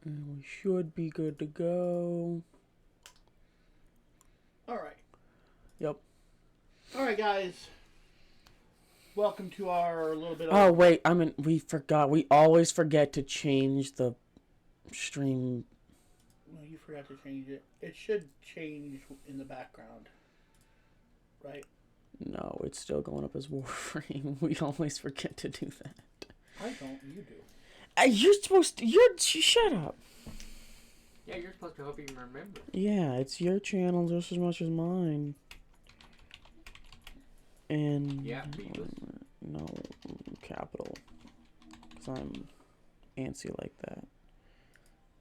And we should be good to go. All right. Yep. All right, guys. Welcome to our little bit of... Oh, wait. We forgot. We always forget to change the stream. Well, you forgot to change it. It should change in the background. Right? No, it's still going up as Warframe. We always forget to do that. I don't. You do. You're supposed to... Shut up. Yeah, you're supposed to help you remember. Yeah, it's your channel just as much as mine. And... Yeah, Beavis. No, capital. Because I'm antsy like that.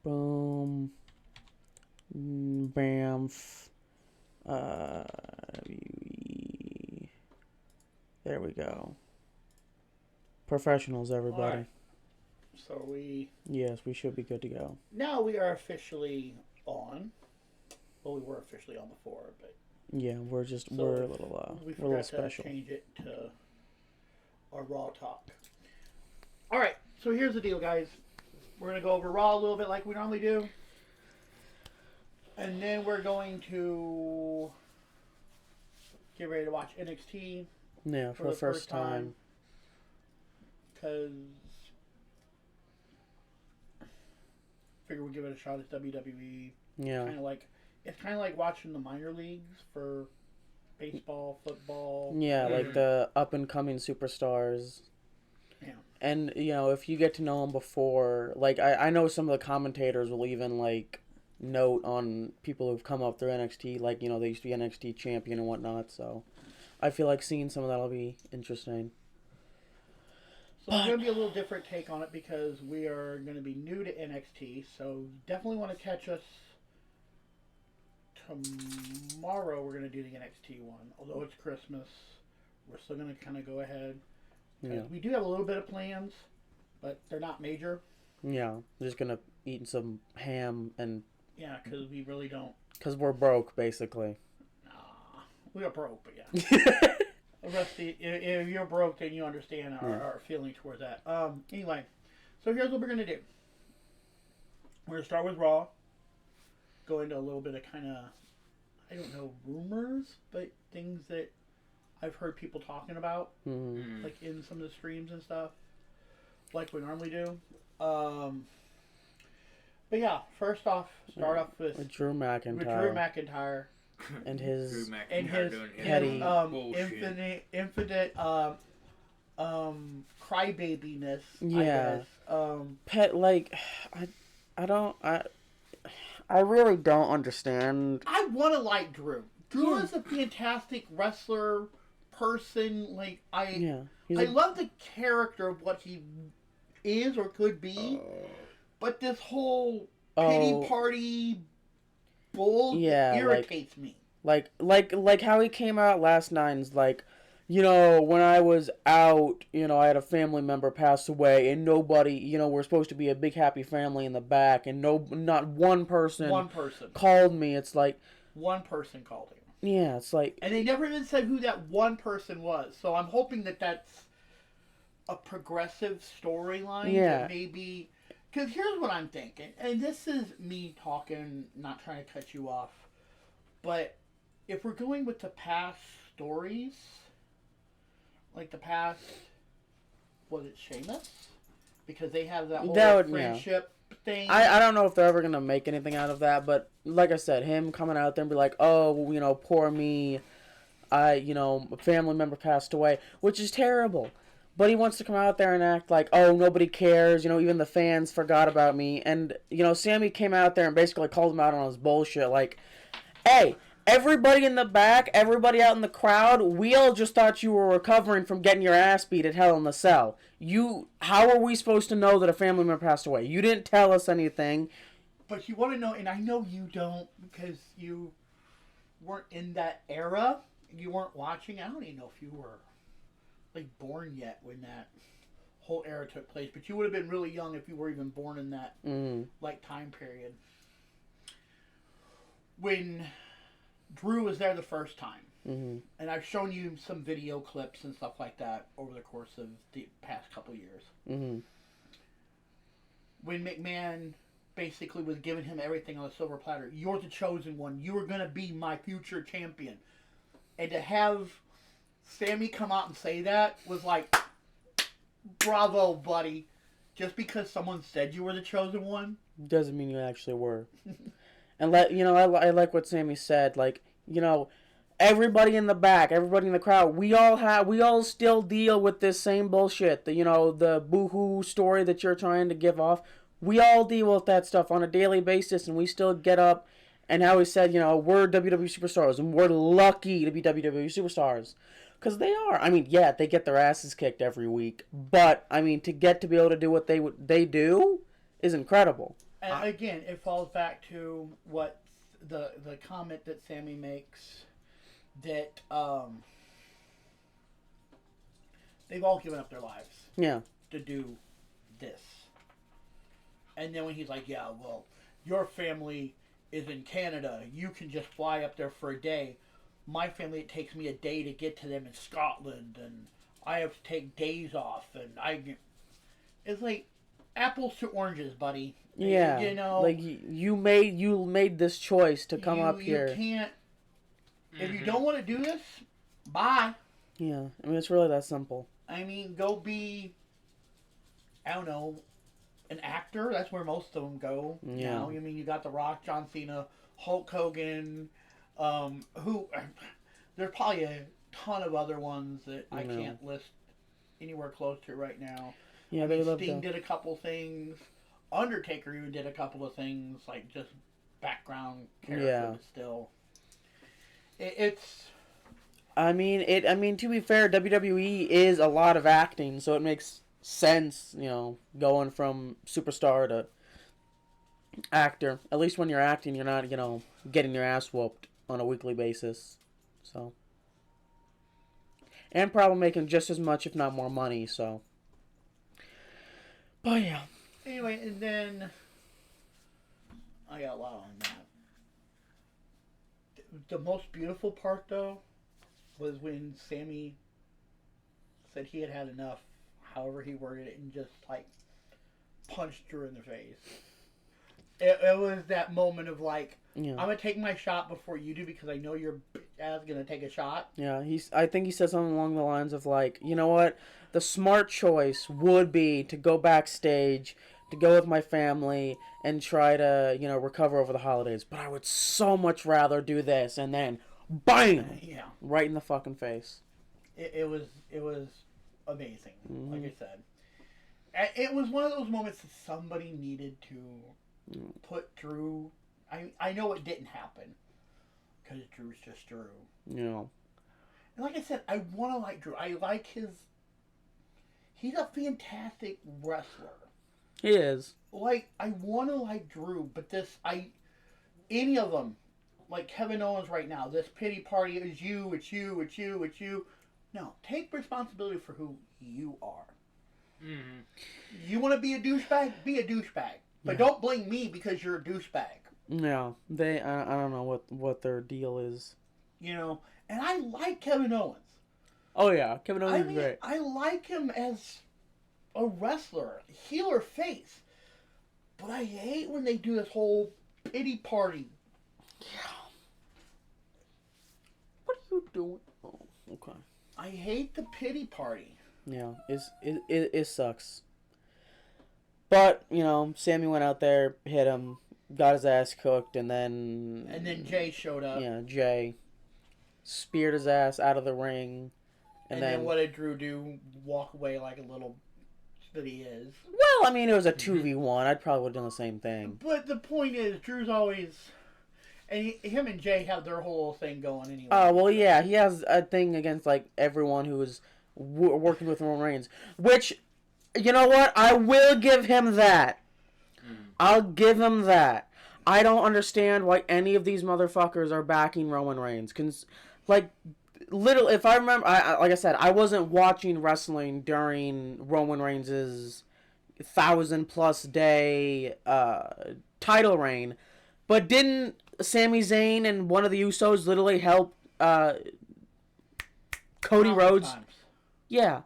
Boom. Bamf. There we go. Professionals, everybody. Right. So Yes, we should be good to go. now we are officially on. Well, we were officially on before, but Yeah, we're a little we we're a little forgot to special. change it to our Raw talk. All right. So here's the deal, guys. We're gonna go over Raw a little bit like we normally do, and then we're going to get ready to watch NXT. Yeah, for the first time. Because figure we'll give it a shot at WWE. Yeah. It's kind of like watching the minor leagues for baseball, football. Yeah, like the up and coming superstars. Yeah. And if you get to know them before, like I know some of the commentators will even like note on people who've come up through NXT, like they used to be NXT champion and whatnot. So I feel like seeing some of that'll be interesting. So it's going to be a little different take on it because we are going to be new to NXT. So definitely want to catch us tomorrow. We're going to do the NXT one. Although it's Christmas, we're still going to kind of go ahead. Yeah. We do have a little bit of plans, but they're not major. Yeah, we're just gonna eat some ham and. Yeah, because we really don't. Because we're broke, basically. Nah, we are broke, but yeah. Rusty, if you're broke, then you understand our feeling towards that. Anyway, so here's what we're gonna do. We're gonna start with Raw. Go into a little bit of kind of, I don't know, rumors, but things that I've heard people talking about, like in some of the streams and stuff, like we normally do. But yeah, first off, start off with Drew McIntyre. With Drew McIntyre. And his petty infinite crybabiness. Yeah. I guess. I really don't understand. I want to like Drew. Drew is a fantastic wrestler, person. I love the character of what he is or could be, but this whole pity party bull irritates me. Like how he came out last night and is like, when I was out, I had a family member pass away and nobody, we're supposed to be a big happy family in the back and not one person called me. It's like one person called him. Yeah, it's like, and they never even said who that one person was. So I'm hoping that that's a progressive storyline. Yeah. That maybe, because here's what I'm thinking, and this is me talking, not trying to cut you off, but if we're going with the past stories, like the past, was it Sheamus? Because they have that whole friendship thing. I don't know if they're ever going to make anything out of that, but like I said, him coming out there and be like, oh, poor me, a family member passed away, which is terrible. But he wants to come out there and act like, oh, nobody cares, even the fans forgot about me. And, Sammy came out there and basically called him out on his bullshit, like, hey, everybody in the back, everybody out in the crowd, we all just thought you were recovering from getting your ass beat at Hell in the Cell. How are we supposed to know that a family member passed away? You didn't tell us anything. But you want to know, and I know you don't because you weren't in that era. You weren't watching. I don't even know if you were born yet when that whole era took place. But you would have been really young if you were even born in that time period. When Drew was there the first time. And I've shown you some video clips and stuff like that over the course of the past couple years. When McMahon basically was giving him everything on a silver platter. You're the chosen one. You are going to be my future champion. And to have Sammy come out and say that was like, bravo, buddy. Just because someone said you were the chosen one doesn't mean you actually were. And I like what Sammy said. Like, everybody in the back, everybody in the crowd, we all still deal with this same bullshit. The boohoo story that you're trying to give off. We all deal with that stuff on a daily basis, and we still get up. And how he said, we're WWE superstars, and we're lucky to be WWE superstars. Because they are. I mean, yeah, they get their asses kicked every week. But, I mean, to be able to do what they do is incredible. And again, it falls back to what the comment that Sammy makes, that they've all given up their lives to do this. And then when he's like, yeah, well, your family is in Canada. You can just fly up there for a day. My family, it takes me a day to get to them in Scotland, and I have to take days off, and it's like apples to oranges, buddy. Yeah, like you made this choice to come up here. You can't. If you don't want to do this, bye. Yeah, I mean, it's really that simple. I mean, go be, I don't know, an actor. That's where most of them go. Yeah. Now. I mean, you got The Rock, John Cena, Hulk Hogan. There's probably a ton of other ones that I can't list anywhere close to right now. Yeah, Sting did a couple things. Undertaker even did a couple of things, like just background character, but still. It's. I mean, to be fair, WWE is a lot of acting, so it makes sense, going from superstar to actor. At least when you're acting, you're not, getting your ass whooped on a weekly basis. So. And probably making just as much, if not more money, so. But yeah. Anyway, and then I got a lot on that. The most beautiful part, though, was when Sammy said he had enough, however he worded it, and just, like, punched Drew in the face. It was that moment of, like, I'm going to take my shot before you do because I know your ass going to take a shot. Yeah, I think he said something along the lines of, like, you know what? The smart choice would be to go backstage, to go with my family, and try to, recover over the holidays. But I would so much rather do this, and then, BAM! Yeah. Right in the fucking face. It was amazing, like I said. It was one of those moments that somebody needed to put Drew... I know it didn't happen, because Drew's just Drew. Yeah. And like I said, I want to like Drew. I like his... He's a fantastic wrestler. He is. Like, I want to like Drew, but any of them, like Kevin Owens right now, this pity party is you, it's you, it's you, it's you. No, take responsibility for who you are. Mm-hmm. You want to be a douchebag? Be a douchebag. But don't blame me because you're a douchebag. Yeah, I don't know what their deal is. And I like Kevin Owens. Oh yeah, Kevin Owens is great. I like him as a wrestler, heel or face. But I hate when they do this whole pity party. Yeah. What are you doing? Oh, okay. I hate the pity party. Yeah, it sucks. But, Sammy went out there, hit him, got his ass cooked, and then... And then Jay showed up. Yeah, Jay speared his ass out of the ring. And then what did Drew do? Walk away like a little that he is. Well, I mean, it was a 2v1. I'd probably have done the same thing. But the point is, Drew's always... And him and Jay have their whole thing going anyway. Oh, well, yeah. He has a thing against, like, everyone who is working with Roman Reigns. Which, you know what? I will give him that. I'll give him that. I don't understand why any of these motherfuckers are backing Roman Reigns. Like, literally, if I remember... like I said, I wasn't watching wrestling during Roman Reigns' 1,000+ day title reign. But didn't Sami Zayn and one of the Usos literally help Cody Rhodes? Times. Yeah.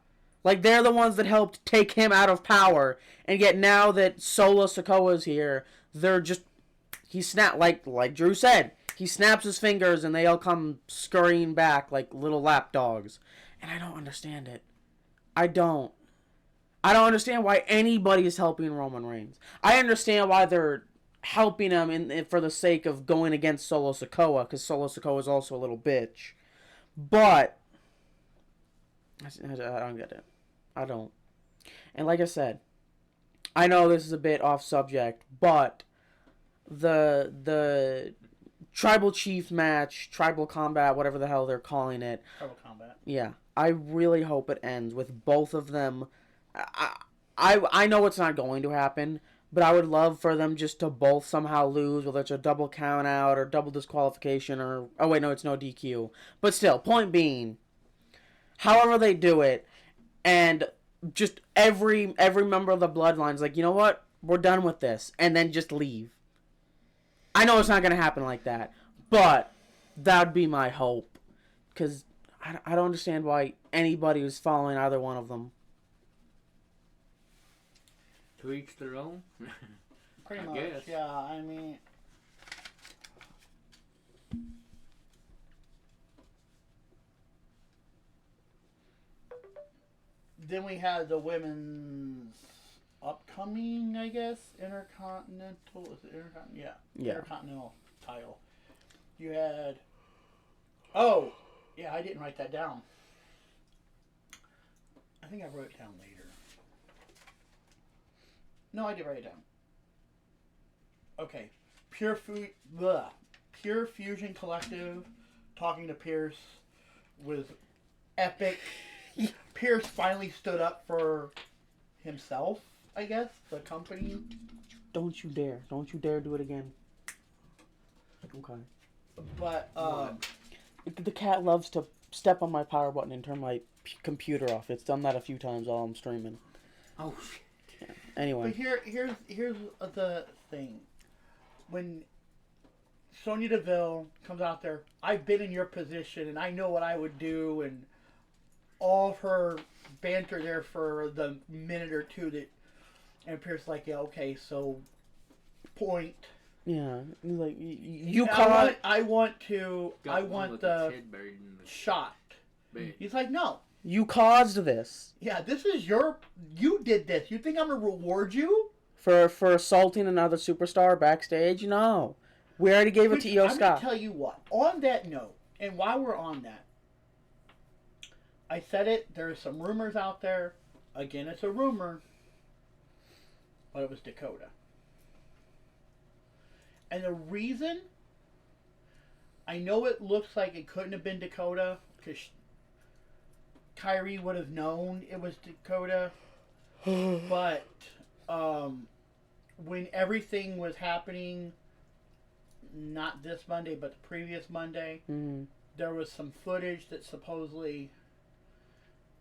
Like, they're the ones that helped take him out of power. And yet now that Solo Sikoa's here, they're just... He snapped, like Drew said, he snaps his fingers and they all come scurrying back like little lapdogs. And I don't understand it. I don't understand why anybody is helping Roman Reigns. I understand why they're helping him for the sake of going against Solo Sikoa, because Solo Sikoa is also a little bitch. But I don't get it. I don't. And like I said, I know this is a bit off subject, but the tribal chief match, tribal combat, whatever the hell they're calling it. Tribal combat. Yeah, I really hope it ends with both of them. I know it's not going to happen, but I would love for them just to both somehow lose, whether it's a double count out or double disqualification or... Oh, wait, no, it's no DQ. But still, point being, however they do it, and just every member of the Bloodline's like, you know what? We're done with this. And then just leave. I know it's not going to happen like that, but that would be my hope. Because I don't understand why anybody was following either one of them. To each their own? Pretty I much, guess. yeah. I mean... Then we had the women's upcoming, I guess, Intercontinental... Is it Intercontinental? Yeah. Intercontinental title. You had... Oh! Yeah, I didn't write that down. I think I wrote it down later. No, I did write it down. Okay. Pure Fusion Collective talking to Pierce was epic. Pierce finally stood up for himself, I guess, the company. Don't you dare. Don't you dare do it again. Okay. But, The cat loves to step on my power button and turn my computer off. It's done that a few times while I'm streaming. Oh, shit. Anyway. But here's the thing. When Sonya Deville comes out there, I've been in your position and I know what I would do, and all of her banter there for the minute or two that, and Pierce like, yeah, okay, so point. Yeah, like you I want the kid buried in the shot. bed. He's like, no. You caused this. Yeah, this is you did this. You think I'm gonna reward you? For assaulting another superstar backstage? No. We already gave it to Io I'm Scott. gonna tell you what. On that note, and while we're on that, I said it, there's some rumors out there. Again, it's a rumor. But it was Dakota. And the reason, I know it looks like it couldn't have been Dakota, because Kyrie would have known it was Dakota. But when everything was happening, not this Monday, but the previous Monday, there was some footage that supposedly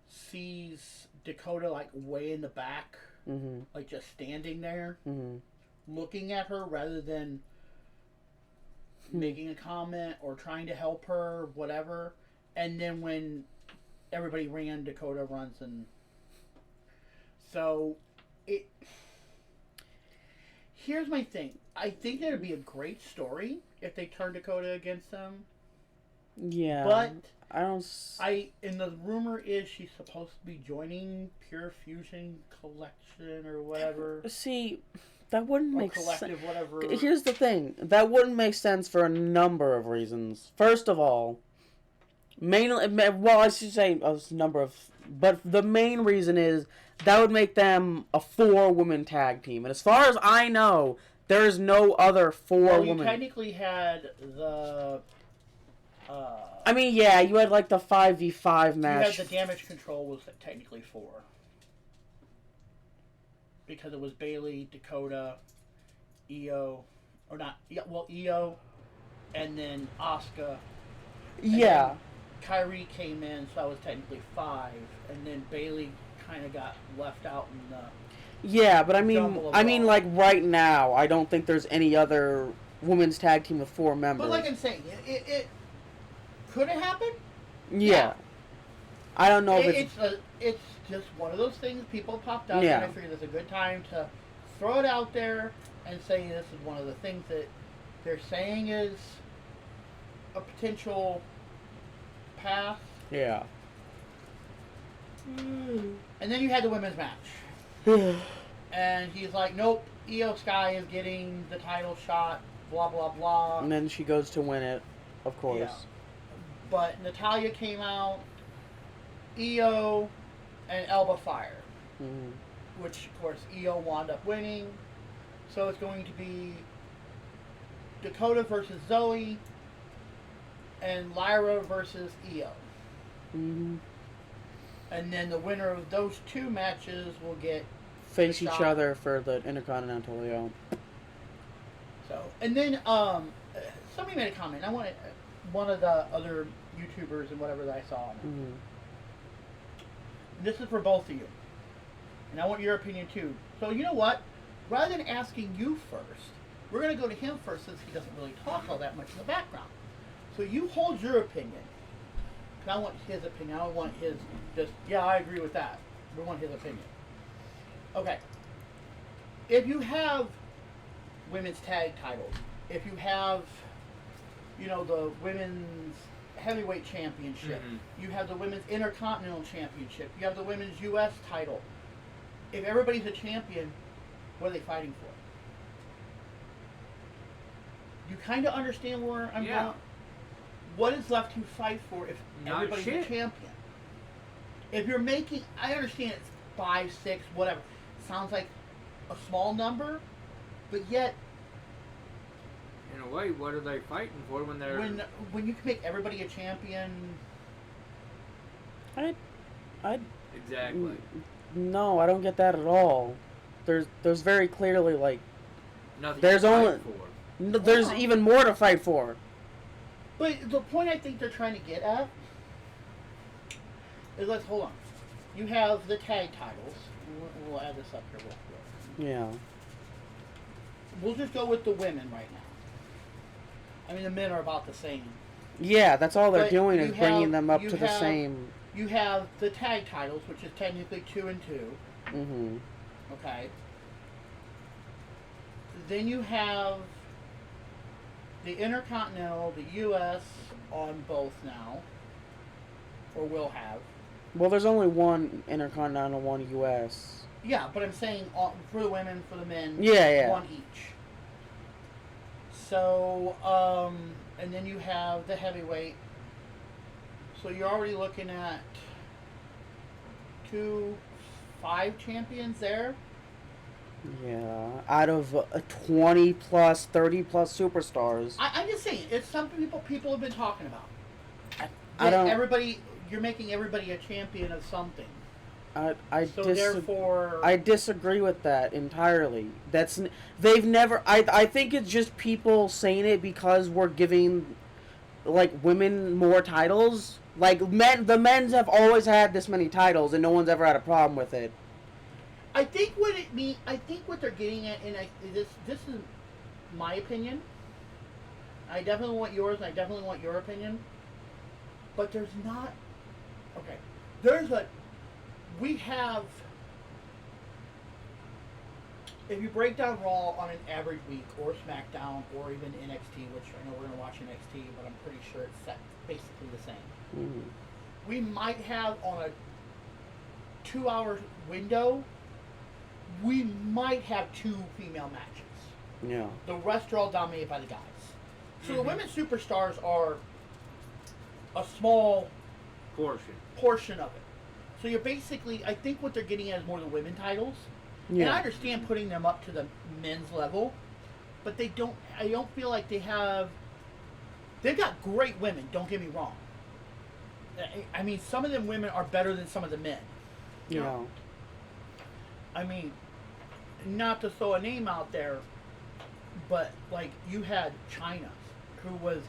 sees Dakota like way in the back, like just standing there, looking at her rather than making a comment or trying to help her, whatever. And then when everybody ran, Dakota runs, and so it. Here's my thing. I think that would be a great story if they turned Dakota against them. Yeah. But and the rumor is she's supposed to be joining Pure Fusion Collection or whatever. See, that wouldn't make sense. Collective, whatever. Here's the thing. That wouldn't make sense for a number of reasons. First of all, I should say a number of... But the main reason is that would make them a 4-woman tag team. And as far as I know, there is no other 4-woman... You technically had the... I mean, yeah, you had like the 5v5 match. You had the Damage Control was technically 4. Because it was Bayley, Dakota, Io, or not, Io, and then Asuka. Yeah. Kyrie came in, so that was technically 5, and then Bayley kind of got left out in the... Yeah, but I mean, like right now, I don't think there's any other women's tag team with 4 members. But like I'm saying, it could have happened. Yeah. I don't know if it's It's just one of those things people popped up, Yeah. and I figured it's a good time to throw it out there and say this is one of the things that they're saying is a potential path. yeah. And then you had the women's match. And he's like, nope, Io Sky is getting the title shot, blah, blah, blah. And then she goes to win it, of course. Yeah. But Natalia came out, Io, and Elba Fire. Mhm. Which, of course, Io wound up winning. So it's going to be Dakota versus Zoe and Lyra versus Io. Mhm. And then the winner of those two matches will get Face the each shot. other for the Intercontinental, yeah. So, and then somebody made a comment. I wanted one of the other YouTubers and whatever that I saw. Mhm. This is for both of you, and I want your opinion too. So you know what? Rather than asking you first, we're going to go to him first since he doesn't really talk all that much in the background. So you hold your opinion. 'Cause I want his opinion. I don't want his just, yeah, I agree with that. We want his opinion. Okay. If you have women's tag titles, if you have, you know, the women's heavyweight championship, you have the women's intercontinental championship, you have the women's U.S. title. If everybody's a champion, what are they fighting for? You kind of understand where I'm going? What is left to fight for if Not everybody's shit. a champion? If you're making, I understand it's 5, 6, whatever. Sounds like a small number, but yet In a way, what are they fighting for when they're... when you can make everybody a champion, I Exactly. no, I don't get that at all. There's very clearly like Nothing there's to fight only- for. there's Yeah. even more to fight for. but the point I think they're trying to get at is, let's hold on. You have the tag titles. We'll add this up here real quick. Yeah. We'll just go with the women right now. I mean, the men are about the same. Yeah, that's all they're But doing you is bringing have- them up you to the have- same. You have the tag titles, which is technically 2 and 2. Mhm. Okay. Then you have the Intercontinental, the U.S. on both now, or will have. Well, there's only one Intercontinental, one U.S. Yeah, but I'm saying for the women, for the men, Yeah. one each. So, and then you have the heavyweight. So you're already looking at 5 champions there. Yeah. Out of 20 plus, 30 plus superstars. I'm just saying, it's something people have been talking about. I don't. Everybody, you're making everybody a champion of something. So Therefore, I disagree with that entirely. They've never. I think it's just people saying it because we're giving, like, women more titles. Like the men's have always had this many titles, and no one's ever had a problem with it. I think what it mean. I think what they're getting at, and this is my opinion. I definitely want yours, and I definitely want your opinion. But there's not. Okay, we have. If you break down Raw on an average week, or SmackDown, or even NXT, which I know we're gonna watch NXT, but I'm pretty sure it's basically the same. Mm-hmm. We might have on a 2-hour window, we might have 2 female matches. Yeah. The rest are all dominated by the guys. So the women's superstars are a small portion of it. So you're basically, I think what they're getting at is more the women titles. Yeah. And I understand putting them up to the men's level, but I don't feel like they've got great women, don't get me wrong. I mean, some of them women are better than some of the men. Yeah. I mean, not to throw a name out there, but like you had China, who was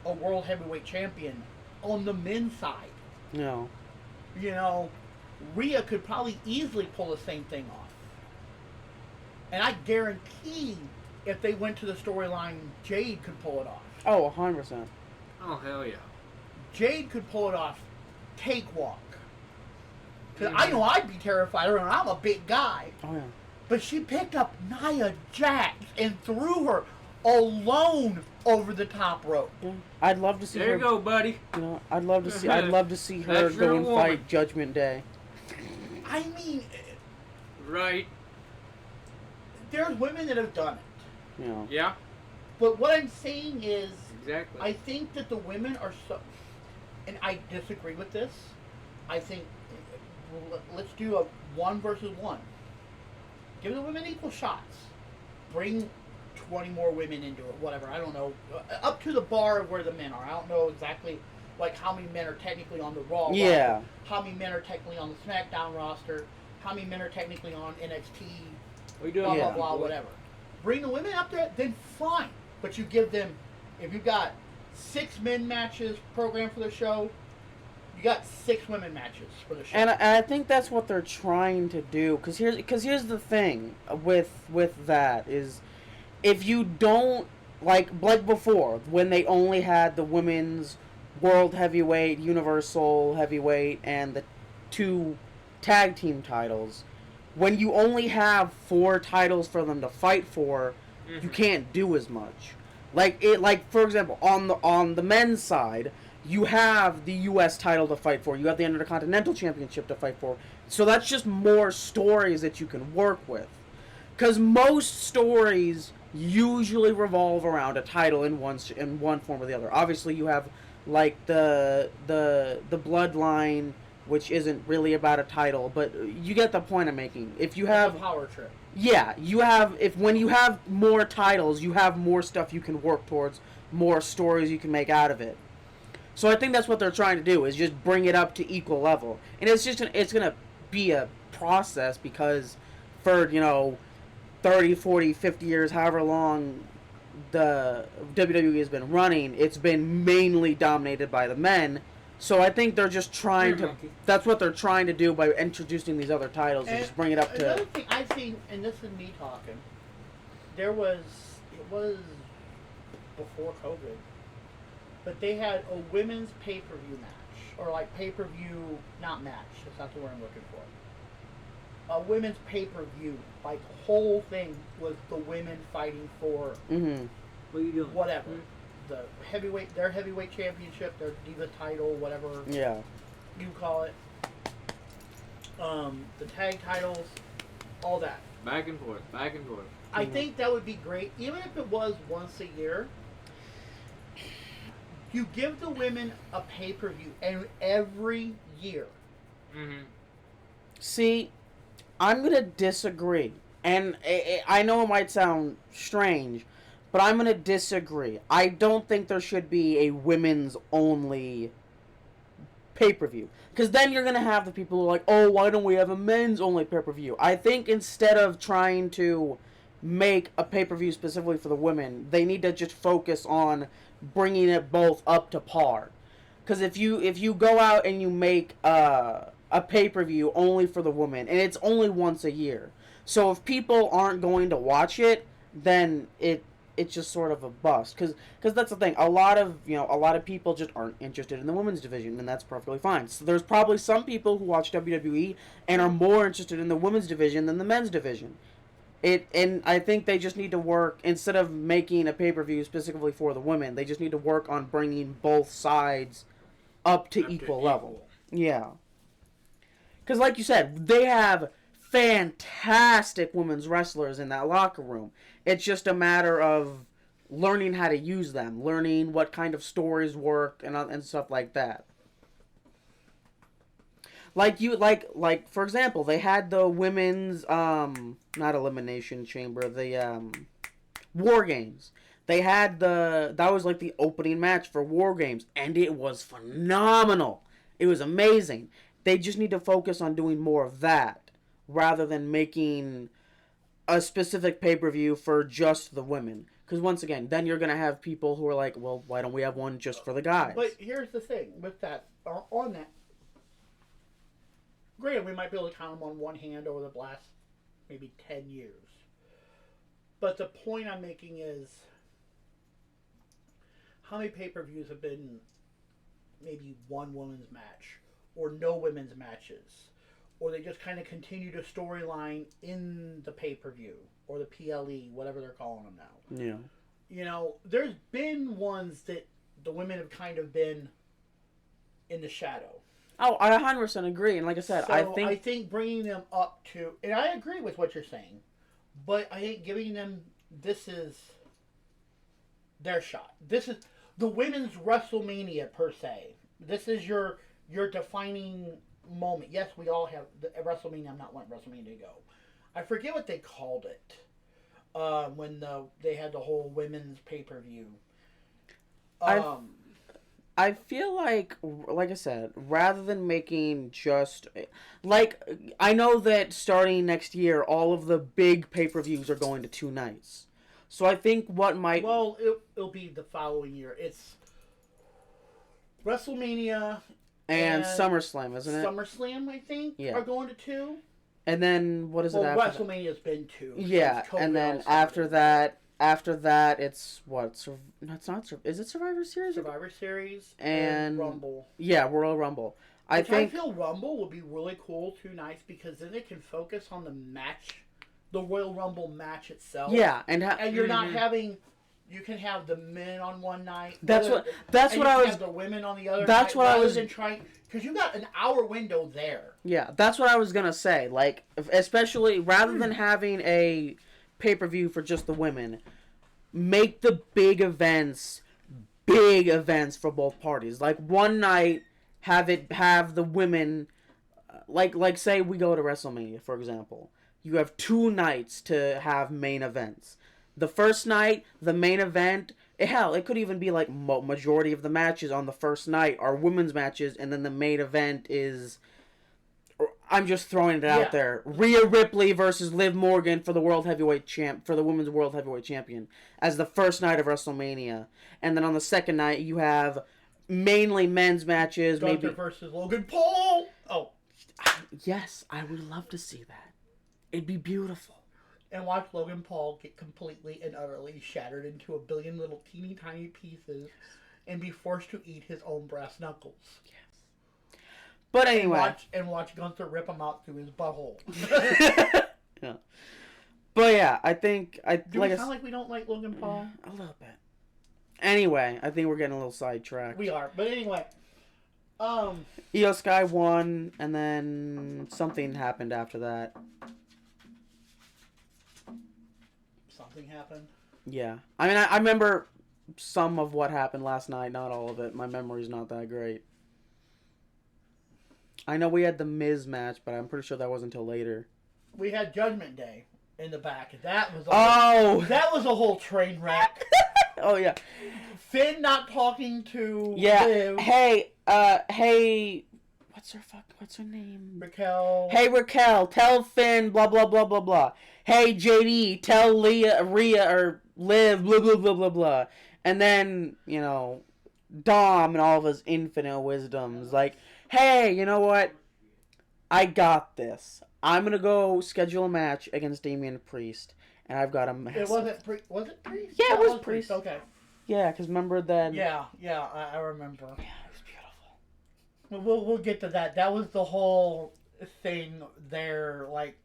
a world heavyweight champion on the men's side. Yeah. You know, Rhea could probably easily pull the same thing off. And I guarantee if they went to the storyline, Jade could pull it off. Oh, 100%. Oh, hell yeah. Jade could pull it off. Cakewalk. Because I know I'd be terrified of her, and I'm a big guy. Oh, yeah. But she picked up Nia Jax and threw her alone over the top rope. Yeah. I'd love to see her. There you go, buddy. You know, I'd love to see her That's go your and woman. fight Judgment Day. I mean, Right. there's women that have done it. You know. Yeah. But what I'm saying is, Exactly. I think that the women are so, and I disagree with this. I think let's do a 1 versus 1. Give the women equal shots. Bring 20 more women into it. Whatever. I don't know. Up to the bar of where the men are. I don't know exactly like how many men are technically on the Raw Yeah. roster, how many men are technically on the SmackDown roster, how many men are technically on NXT. We do Blah Yeah. blah blah. Whatever. Bring the women up there, then fine. But you give them, if you've got 6 men matches programmed for the show, you got 6 women matches for the show. And I think that's what they're trying to do. Cause here's the thing with that is, if you don't like before when they only had the women's world heavyweight, universal heavyweight, and the 2 tag team titles, when you only have 4 titles for them to fight for, you can't do as much. Like for example, on the men's side, you have the U.S. title to fight for. You have the Intercontinental Championship to fight for. So that's just more stories that you can work with. Because most stories usually revolve around a title in one form or the other. Obviously, you have like the Bloodline, which isn't really about a title, but you get the point I'm making. If you have a power trip. Yeah, when you have more titles, you have more stuff you can work towards, more stories you can make out of it. So I think that's what they're trying to do, is just bring it up to equal level. And it's gonna be a process, because for, 30, 40, 50 years, however long the WWE has been running, it's been mainly dominated by the men. So I think they're just trying to. That's what they're trying to do by introducing these other titles and just bring it up to. Another thing I've seen, and this is me talking, it was before COVID, but they had a women's pay-per-view match, or like pay-per-view, not match. That's not the word I'm looking for. A women's pay-per-view, like the whole thing was the women fighting for Mm-hmm. What are you doing? whatever. The their heavyweight championship, their diva title, whatever Yeah. you call it. The tag titles, all that. Back and forth, back and forth. I think that would be great, even if it was once a year. You give the women a pay-per-view every year. Mm-hmm. See, I'm gonna disagree, and I know it might sound strange, but I'm gonna disagree. I don't think there should be a women's only pay-per-view, because then you're gonna have the people who are like, oh, why don't we have a men's only pay-per-view? I think instead of trying to make a pay-per-view specifically for the women, they need to just focus on bringing it both up to par. Because if you go out and you make a pay-per-view only for the women, and it's only once a year, so if people aren't going to watch it, then it's just sort of a bust. Because that's the thing. A lot of people just aren't interested in the women's division, and that's perfectly fine. So there's probably some people who watch WWE and are more interested in the women's division than the men's division. And I think they just need to work, instead of making a pay-per-view specifically for the women, they just need to work on bringing both sides up to equal level. Yeah. Because like you said, they have fantastic women's wrestlers in that locker room. It's just a matter of learning how to use them, learning what kind of stories work and stuff like that. Like for example, they had the women's not elimination chamber, the War Games. They had that was like the opening match for War Games, and it was phenomenal. It was amazing. They just need to focus on doing more of that rather than making a specific pay-per-view for just the women. Because once again, then you're gonna have people who are like, well, why don't we have one just for the guys? But here's the thing with that, on that. Granted, we might be able to count them on one hand over the last maybe 10 years. But the point I'm making is, how many pay-per-views have been maybe one women's match, or no women's matches, or they just kind of continue the storyline in the pay-per-view or the PLE, whatever they're calling them now. Yeah. You know, there's been ones that the women have kind of been in the shadow. Oh, I 100% agree. And like I said, So I think bringing them up to, and I agree with what you're saying, but I think giving them, this is their shot. This is the women's WrestleMania per se. This is your defining moment. Yes, we all have the WrestleMania. I'm not wanting WrestleMania to go. I forget what they called it when they had the whole women's pay-per-view. I feel like I said, rather than making just like, I know that starting next year, all of the big pay-per-views are going to 2 nights. So I think what might it'll be the following year. It's WrestleMania and SummerSlam, isn't it? SummerSlam, I think, are going to 2. And then what is it after? WrestleMania's been 2. Yeah, and then after that, it's what? It's not. Is it Survivor Series? Survivor Series and Rumble. Yeah, Royal Rumble. I feel Rumble would be really cool 2 nights because then they can focus on the match, the Royal Rumble match itself. Yeah, and you're not having. You can have the men on one night. That's what I was. Have the women on the other. That's night, what I was trying because you got an hour window there. Yeah, that's what I was gonna say. Like, especially rather than having a pay-per-view for just the women, make the big events for both parties. Like one night, have the women, like say we go to WrestleMania, for example. You have 2 nights to have main events. The first night, the main event, hell, it could even be like majority of the matches on the first night are women's matches, and then the main event is, I'm just throwing it out there, Rhea Ripley versus Liv Morgan for the women's world heavyweight champion as the first night of WrestleMania, and then on the second night you have mainly men's matches, Gunther maybe versus Logan Paul. Oh, yes, I would love to see that. It'd be beautiful. And watch Logan Paul get completely and utterly shattered into a billion little teeny tiny pieces and be forced to eat his own brass knuckles. Yes. But anyway. And watch Gunther rip him out through his butthole. Yeah. But yeah, I think... Do we sound like we don't like Logan Paul? A little bit. Anyway, I think we're getting a little sidetracked. We are. But anyway. Io Sky won, and then something happened after that. Something happened? Yeah. I mean, I remember some of what happened last night, not all of it. My memory's not that great. I know we had the Miz match, but I'm pretty sure that wasn't until later. We had Judgment Day in the back. That was that was a whole train wreck. Oh, yeah. Finn not talking to Liv. Hey, what's her name? Raquel. Hey, Raquel, tell Finn, blah, blah, blah, blah, blah. Hey, JD, tell Rhea, or Liv, blah, blah, blah, blah, blah. And then, Dom and all of his infinite wisdoms, like, hey, you know what? I got this. I'm going to go schedule a match against Damian Priest, and I've got a massive... Was it Priest? Yeah, it was Priest. Okay. Yeah, because remember then... Yeah, I remember. Yeah, it was beautiful. We'll get to that. That was the whole thing there, like...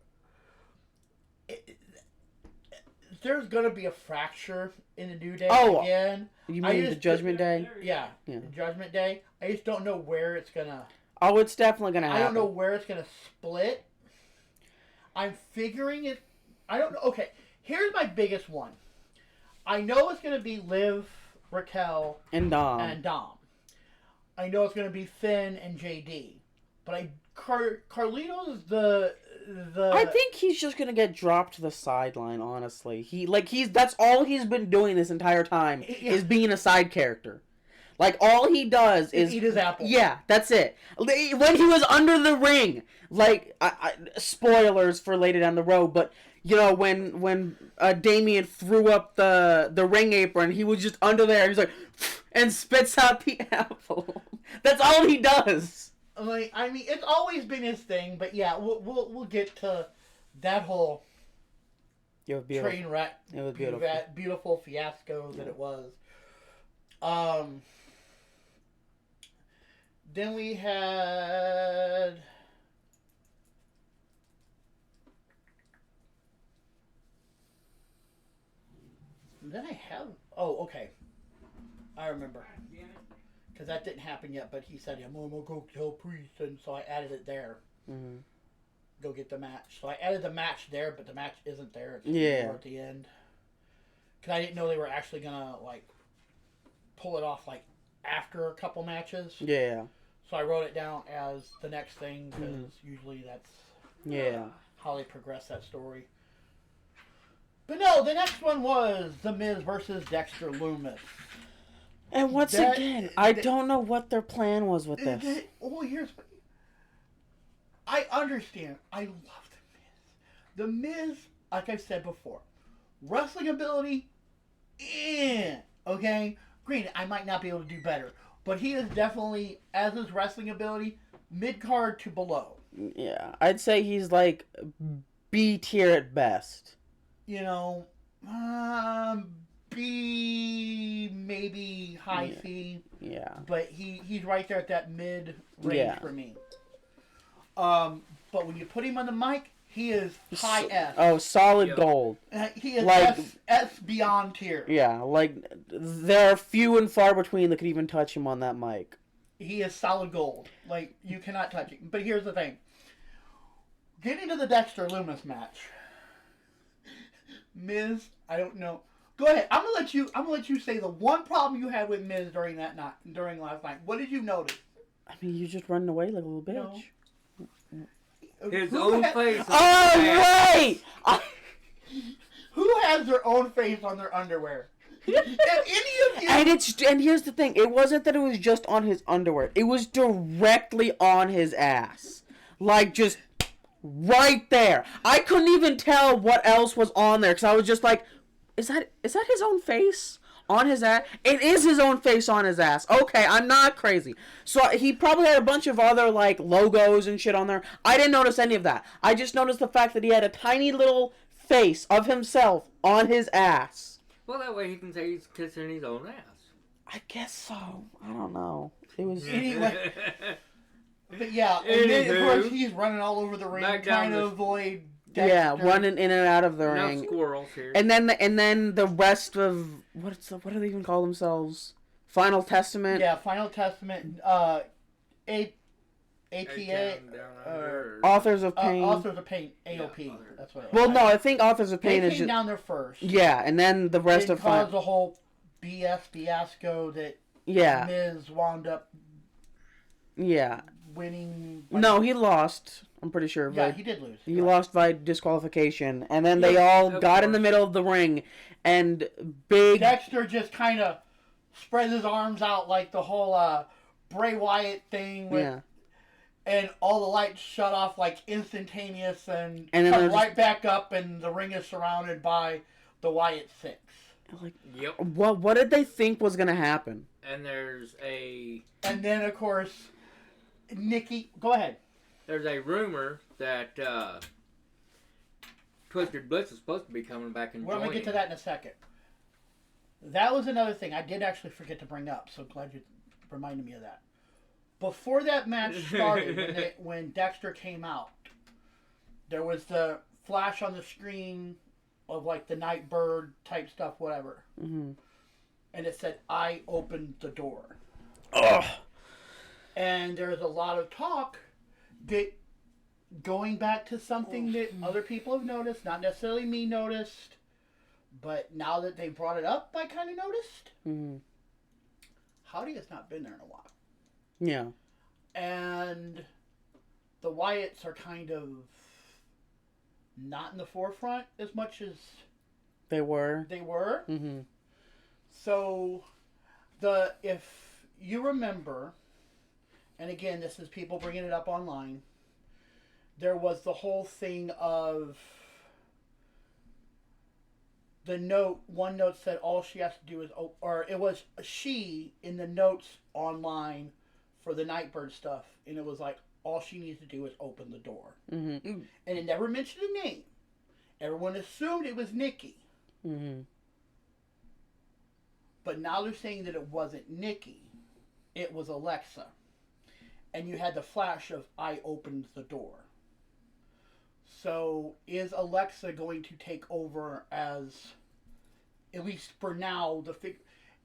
there's going to be a fracture in the New Day again. You mean the Judgment Day? Yeah, Judgment Day. I just don't know where it's going to... Oh, it's definitely going to happen. I don't know where it's going to split. I'm figuring it... I don't know. Okay, here's my biggest one. I know it's going to be Liv, Raquel, and Dom. I know it's going to be Finn and JD. But Carlito's the... I think he's just gonna get dropped to the sideline. Honestly, that's all he's been doing this entire time is being a side character. Like all he does is eat his apple. Yeah, that's it. When he was under the ring, like spoilers for later down the road, but when Damien threw up the ring apron, he was just under there. He's like, and spits out the apple. That's all he does. Like, I mean, it's always been his thing, but yeah, we'll get to that whole train wreck. It was beautiful. Beautiful fiasco that it was. Then we had Then I have. Oh, okay. I remember. Because that didn't happen yet, but he said, I'm going to go tell Priest, and so I added it there. Mm-hmm. Go get the match. So I added the match there, but the match isn't there. It's more at the end. Because I didn't know they were actually going to, like, pull it off, like, after a couple matches. Yeah. So I wrote it down as the next thing, because usually that's how they progress that story. But no, the next one was The Miz versus Dexter Lumis. And once again, I don't know what their plan was with this. Here's what... I understand. I love The Miz. The Miz, like I said before, wrestling ability, okay? Granted, I might not be able to do better, but he is definitely, as his wrestling ability, mid-card to below. Yeah, I'd say he's like B tier at best. You know, B, maybe high C. Yeah. But he's right there at that mid range for me. But when you put him on the mic, he is high S. Oh, solid gold. He is like, S beyond tier. Yeah, like there are few and far between that could even touch him on that mic. He is solid gold. Like, you cannot touch him. But here's the thing. Getting to the Dexter Lumis match. Miz, I don't know. Go ahead. I'm gonna let you say the one problem you had with Miz during last night. What did you notice? I mean, you just running away like a little bitch. No. His own face. Oh, right! Who has their own face on their underwear? If any of you... And here's the thing. It wasn't that it was just on his underwear. It was directly on his ass. Like, just right there. I couldn't even tell what else was on there, because I was just like, is that his own face on his ass? It is his own face on his ass. Okay, I'm not crazy. So he probably had a bunch of other, like, logos and shit on there. I didn't notice any of that. I just noticed the fact that he had a tiny little face of himself on his ass. Well, that way he can say he's kissing his own ass. I guess so. I don't know. It was... Anyway. But yeah, and then, of course, he's running all over the ring, trying to avoid Dexter. Yeah, running in and out of the ring. Squirrels here. And then the rest of... What do they even call themselves? Final Testament? Yeah, Final Testament. APA. Authors of Pain. Authors of Pain. AOP. Yeah, that's what it was. Well, no, I think Authors of Pain they is came just... down there first. Yeah, and then the rest of... It caused the whole BS fiasco that Miz wound up winning. No, he lost. I'm pretty sure. Yeah, he did lose. He lost by disqualification. And then they all got in the middle of the ring. And Dexter just kind of spread his arms out like the whole Bray Wyatt thing. And all the lights shut off like instantaneous and come right back up, and the ring is surrounded by the Wyatt Six. Like, what did they think was going to happen? And And then, of course, Nikki... Go ahead. There's a rumor that Twisted Bliss is supposed to be coming back and joining. We're going to get to that in a second. That was another thing I did actually forget to bring up, so glad you reminded me of that. Before that match started, when Dexter came out, there was the flash on the screen of like the Nightbird type stuff, whatever. Mm-hmm. And it said, I opened the door. Ugh. And there's a lot of talk that going back to something that other people have noticed, not necessarily me noticed, but now that they brought it up, I kind of noticed. Mm-hmm. Howdy has not been there in a while. Yeah. And the Wyatts are kind of not in the forefront as much as they were. Mm-hmm. So, if you remember, and again, this is people bringing it up online, there was the whole thing of the note, one note said all she has to do is, or it was she in the notes online for the Nightbird stuff, and it was like, all she needs to do is open the door. Mm-hmm. And it never mentioned a name. Everyone assumed it was Nikki. Mm-hmm. But now they're saying that it wasn't Nikki. It was Alexa. And you had the flash of, I opened the door. So, is Alexa going to take over as at least for now,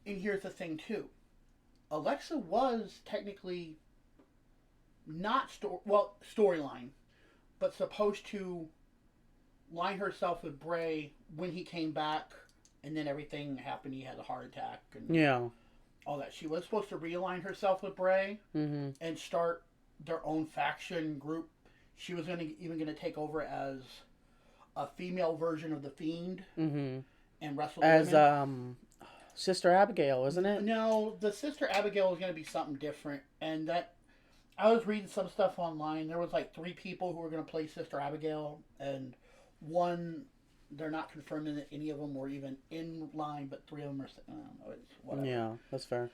and here's the thing too. Alexa was technically not storyline, but supposed to line herself with Bray when he came back, and then everything happened. He had a heart attack and Yeah. all that. She was supposed to realign herself with Bray Mm-hmm. and start their own faction group. She was even gonna take over as a female version of the Fiend Mm-hmm. and wrestle As women. Sister Abigail, isn't it? No, the Sister Abigail is gonna be something different, and that I was reading some stuff online. There was like 3 people who were gonna play Sister Abigail, and one they're not confirming that any of them were even in line, but 3 of them are. I don't know. It's whatever. Yeah, that's fair.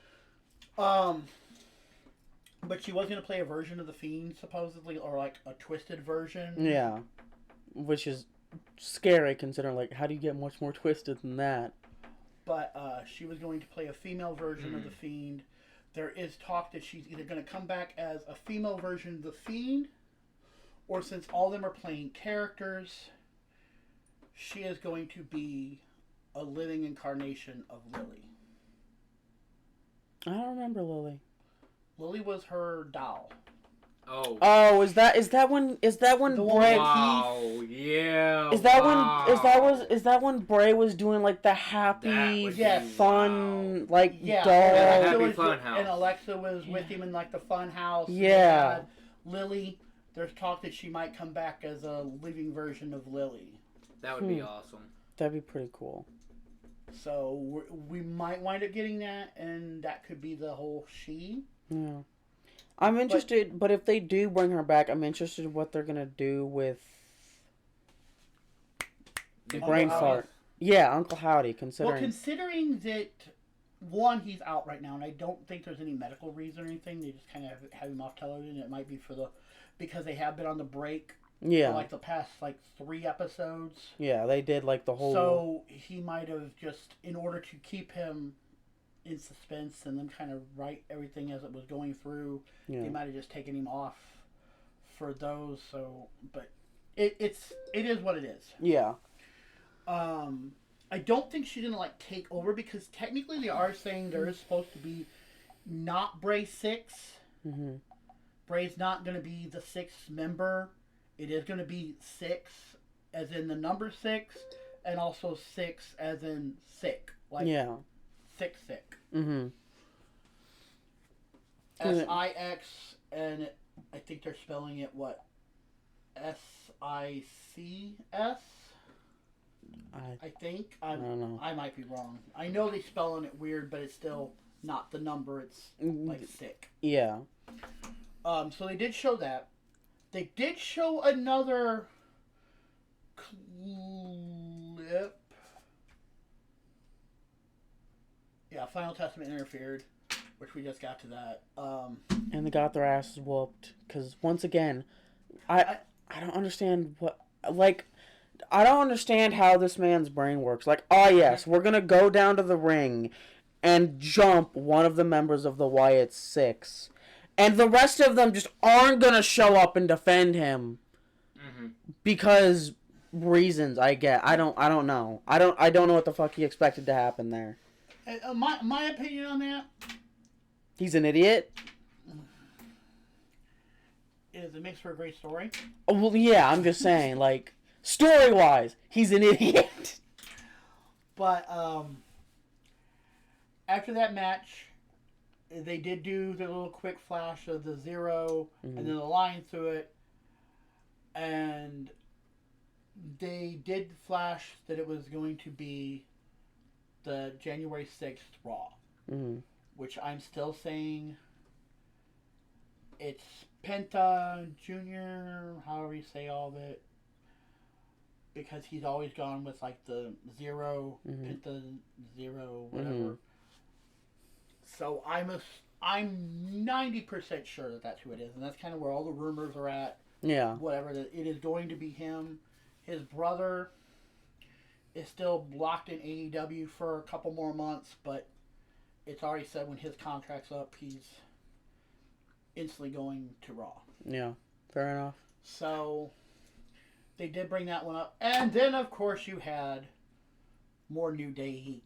But she was gonna play a version of the Fiend supposedly, or like a twisted version. Yeah, which is scary considering, like, how do you get much more twisted than that? But she was going to play a female version of the Fiend. There is talk that she's either going to come back as a female version of the Fiend, or since all of them are playing characters, she is going to be a living incarnation of Lily. I don't remember Lily. Lily was her doll. Oh, is that when The one Bray? Wow, yeah. Is that wow. is that when Bray was doing like the happy, would be fun, wow. like Yeah, doll? Happy Alexa was, Fun House. and Alexa was with him in like the fun house. Yeah. Lily, there's talk that she might come back as a living version of Lily. That would be awesome. That'd be pretty cool. So we might wind up getting that, and that could be the whole she. Yeah. I'm interested, but if they do bring her back, I'm interested in what they're gonna do with brain Howdy. fart. Yeah, Uncle Howdy. Well, considering that one, he's out right now, and I don't think there's any medical reason or anything. They just kind of have him off television. It might be because they have been on the break. Yeah. For like the past 3 episodes. Yeah, they did like the whole. So he might have just, in order to keep him in suspense and then kind of write everything as it was going through, they might have just taken him off for those. So, but it is what it is. Yeah. I don't think she's gonna take over, because technically they are saying there is supposed to be not Bray 6. Mm-hmm. Bray's not gonna be the 6th member. It is gonna be 6, as in the number 6, and also 6 as in sick, like sick. Mm-hmm. SIX, and I think they're spelling it what? SICS. I think. I don't know. I might be wrong. I know they spelling it weird, but it's still not the number. It's like sick. Yeah. So they did show that. They did show another clip. Yeah, Final Testament interfered, which we just got to that. And they got their asses whooped because once again, I don't understand I don't understand how this man's brain works. Like, oh yes, we're gonna go down to the ring and jump one of the members of the Wyatt Six, and the rest of them just aren't gonna show up and defend him because reasons. I don't know. I don't know what the fuck he expected to happen there. My opinion on that He's an idiot. is it makes for a great story. Oh, well, yeah, I'm just saying, like, story-wise, he's an idiot. But after that match, they did do their little quick flash of the 0 and then the line through it, and they did flash that it was going to be the January 6th Raw, which I'm still saying it's Penta Jr., however you say all of it, because he's always gone with like the 0, Penta 0, whatever. So I'm 90% sure that that's who it is, and that's kind of where all the rumors are at. Yeah. Whatever, that it is going to be him. His brother is still blocked in AEW for a couple more months, but it's already said when his contract's up, he's instantly going to Raw. Yeah, fair enough. So they did bring that one up. And then, of course, you had more New Day heat.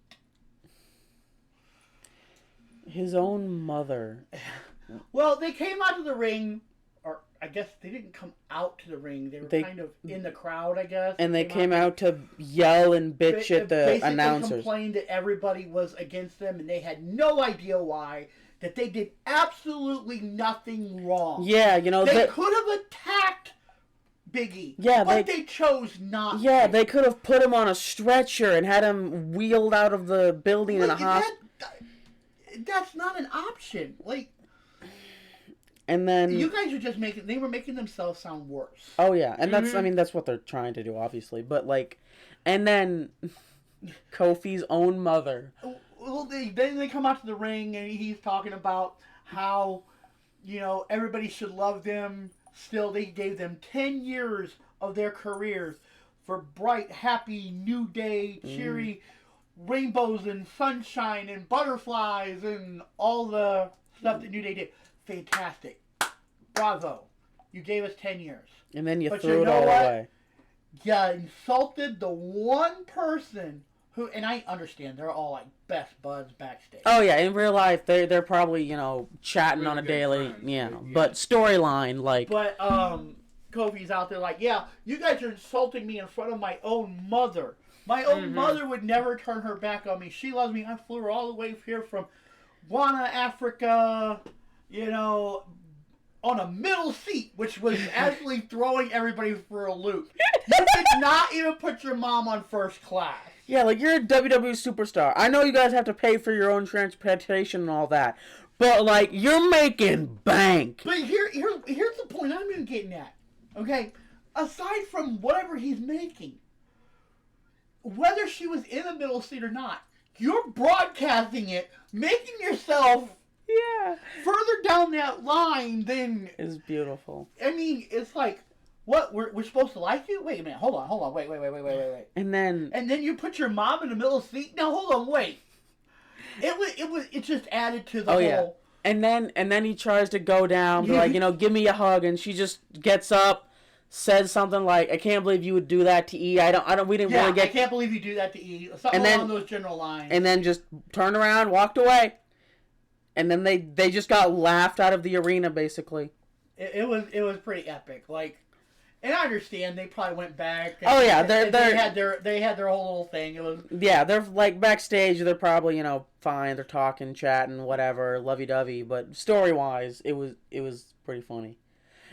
His own mother. Well, they came out of the ring, or I guess they didn't come out to the ring. They were kind of in the crowd, I guess. And they came out to yell and bitch at the announcers. They complained that everybody was against them, and they had no idea why. That they did absolutely nothing wrong. Yeah, you know... They could have attacked Biggie, but they chose not to. Yeah, they could have put him on a stretcher and had him wheeled out of the building in a hospital. That's not an option. Like, and then you guys are just they were making themselves sound worse. Oh yeah, and that's, I mean, that's what they're trying to do, obviously. But like, and then Kofi's own mother. Well, then they come out to the ring and he's talking about how, you know, everybody should love them. Still, they gave them 10 years of their careers for bright, happy, New Day, cheery. Rainbows and sunshine and butterflies and all the stuff that New Day did. Fantastic. Bravo. You gave us 10 years. And then you threw it all away. You insulted the one person who, and I understand, they're all like best buds backstage. Oh yeah, in real life, they're probably, you know, chatting on a daily, but storyline, like. But, Kofi's out there like, yeah, you guys are insulting me in front of my own mother. My own mother would never turn her back on me. She loves me. I flew her all the way here from Ghana, Africa, you know, on a middle seat, which was absolutely throwing everybody for a loop. You did not even put your mom on first class. Yeah, like, you're a WWE superstar. I know you guys have to pay for your own transportation and all that, but, like, you're making bank. But here's the point I'm even getting at, okay? Aside from whatever he's making, whether she was in the middle seat or not, you're broadcasting it, making yourself further down that line than... It's beautiful. I mean, it's like, what, we're supposed to like you? Wait a minute, hold on, wait. And then you put your mom in the middle seat? Now, hold on, wait. It just added to the whole... Yeah. And then he tries to go down, be like, you know, give me a hug, and she just gets up, says something like, "I can't believe you would do that to E. We didn't really get." I can't believe you do that to E. Something along those general lines. And then just turned around, walked away, and then they just got laughed out of the arena, basically. It was pretty epic. Like, and I understand they probably went back. Oh yeah, they had their whole little thing. It was they're like backstage. They're probably, you know, fine. They're talking, chatting, whatever, lovey-dovey. But story-wise, it was pretty funny.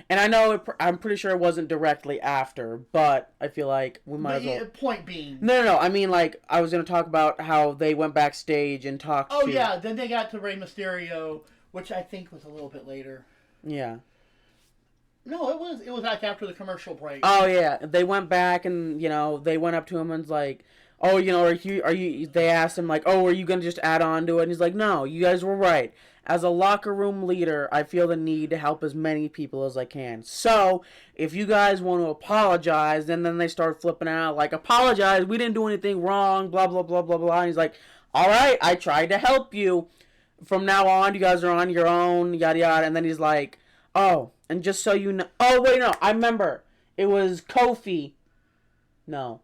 And I know I'm pretty sure it wasn't directly after, but I feel like we might as well. Point being. No. I mean, like, I was going to talk about how they went backstage and talked. Oh yeah, then they got to Rey Mysterio, which I think was a little bit later. Yeah. No, it was like after the commercial break. Oh yeah, they went back and, you know, they went up to him and was like, "Oh, you know, are you?" They asked him like, "Oh, are you gonna just add on to it?" And he's like, "No, you guys were right. As a locker room leader, I feel the need to help as many people as I can. So, if you guys want to apologize," and then they start flipping out like, "Apologize, we didn't do anything wrong, blah, blah, blah, blah, blah." And he's like, "All right, I tried to help you. From now on, you guys are on your own, yada, yada." And then he's like, "Oh, and just so you know..." Oh, wait, no, I remember. It was Kofi. No.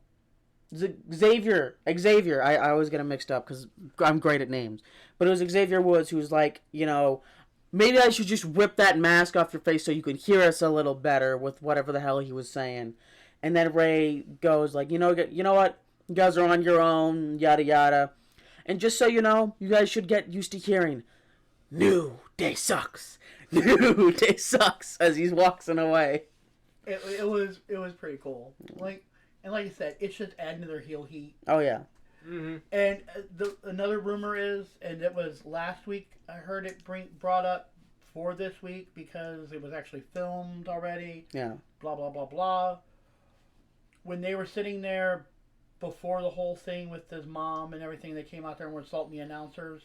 Xavier. I always get them mixed up because I'm great at names. But it was Xavier Woods who was like, you know, maybe I should just rip that mask off your face so you could hear us a little better with whatever the hell he was saying. And then Ray goes like, you know what? You guys are on your own, yada yada. And just so you know, you guys should get used to hearing, "New Day sucks. New Day sucks," as he's walking away. It was pretty cool. And like you said, it's just adding to their heel heat. Oh yeah. Mm-hmm. And another rumor is, and it was last week, I heard it brought up for this week because it was actually filmed already. Yeah. Blah blah blah blah. When they were sitting there before the whole thing with his mom and everything, they came out there and were insulting the announcers.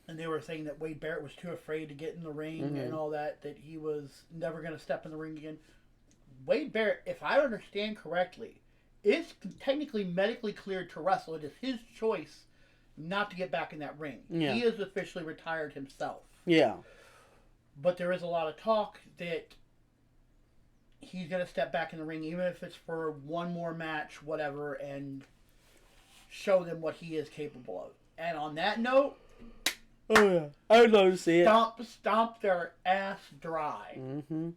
And they were saying that Wade Barrett was too afraid to get in the ring and all that he was never going to step in the ring again. Wade Barrett, if I understand correctly, is technically medically cleared to wrestle. It is his choice not to get back in that ring. Yeah. He is officially retired himself. Yeah. But there is a lot of talk that he's going to step back in the ring, even if it's for one more match, whatever, and show them what he is capable of. And on that note, Oh yeah, I would love to see it. Stomp their ass dry. Mm-hmm.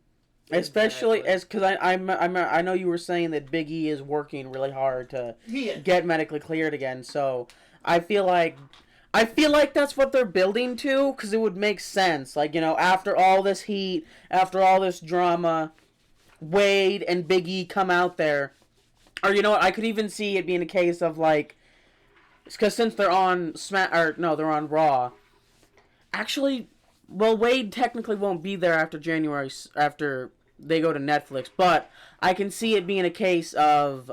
Especially as because I know you were saying that Big E is working really hard to get medically cleared again. So I feel like that's what they're building to, because it would make sense. Like, you know, after all this heat, after all this drama, Wade and Big E come out there, or you know what? I could even see it being a case of like, because since they're on they're on Raw. Actually, well, Wade technically won't be there after January, after they go to Netflix, but I can see it being a case of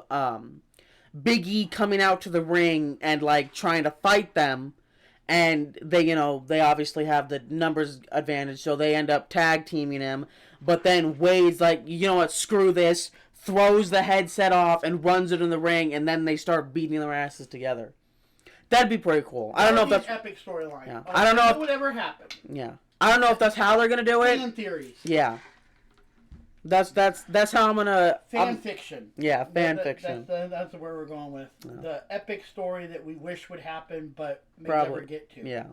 Big E coming out to the ring and like trying to fight them, and they obviously have the numbers advantage, so they end up tag teaming him. But then Wade's like, you know what, screw this, throws the headset off and runs it in the ring, and then they start beating their asses together. That'd be pretty cool. I don't know if that's an epic storyline. Yeah. I don't know if it would ever happen. Yeah, I don't know if that's how they're gonna do it. Fan theories. Yeah, that's how I'm gonna. Fiction. Yeah, fan fiction. That's where we're going with the epic story that we wish would happen, but may Probably never get to. Yeah.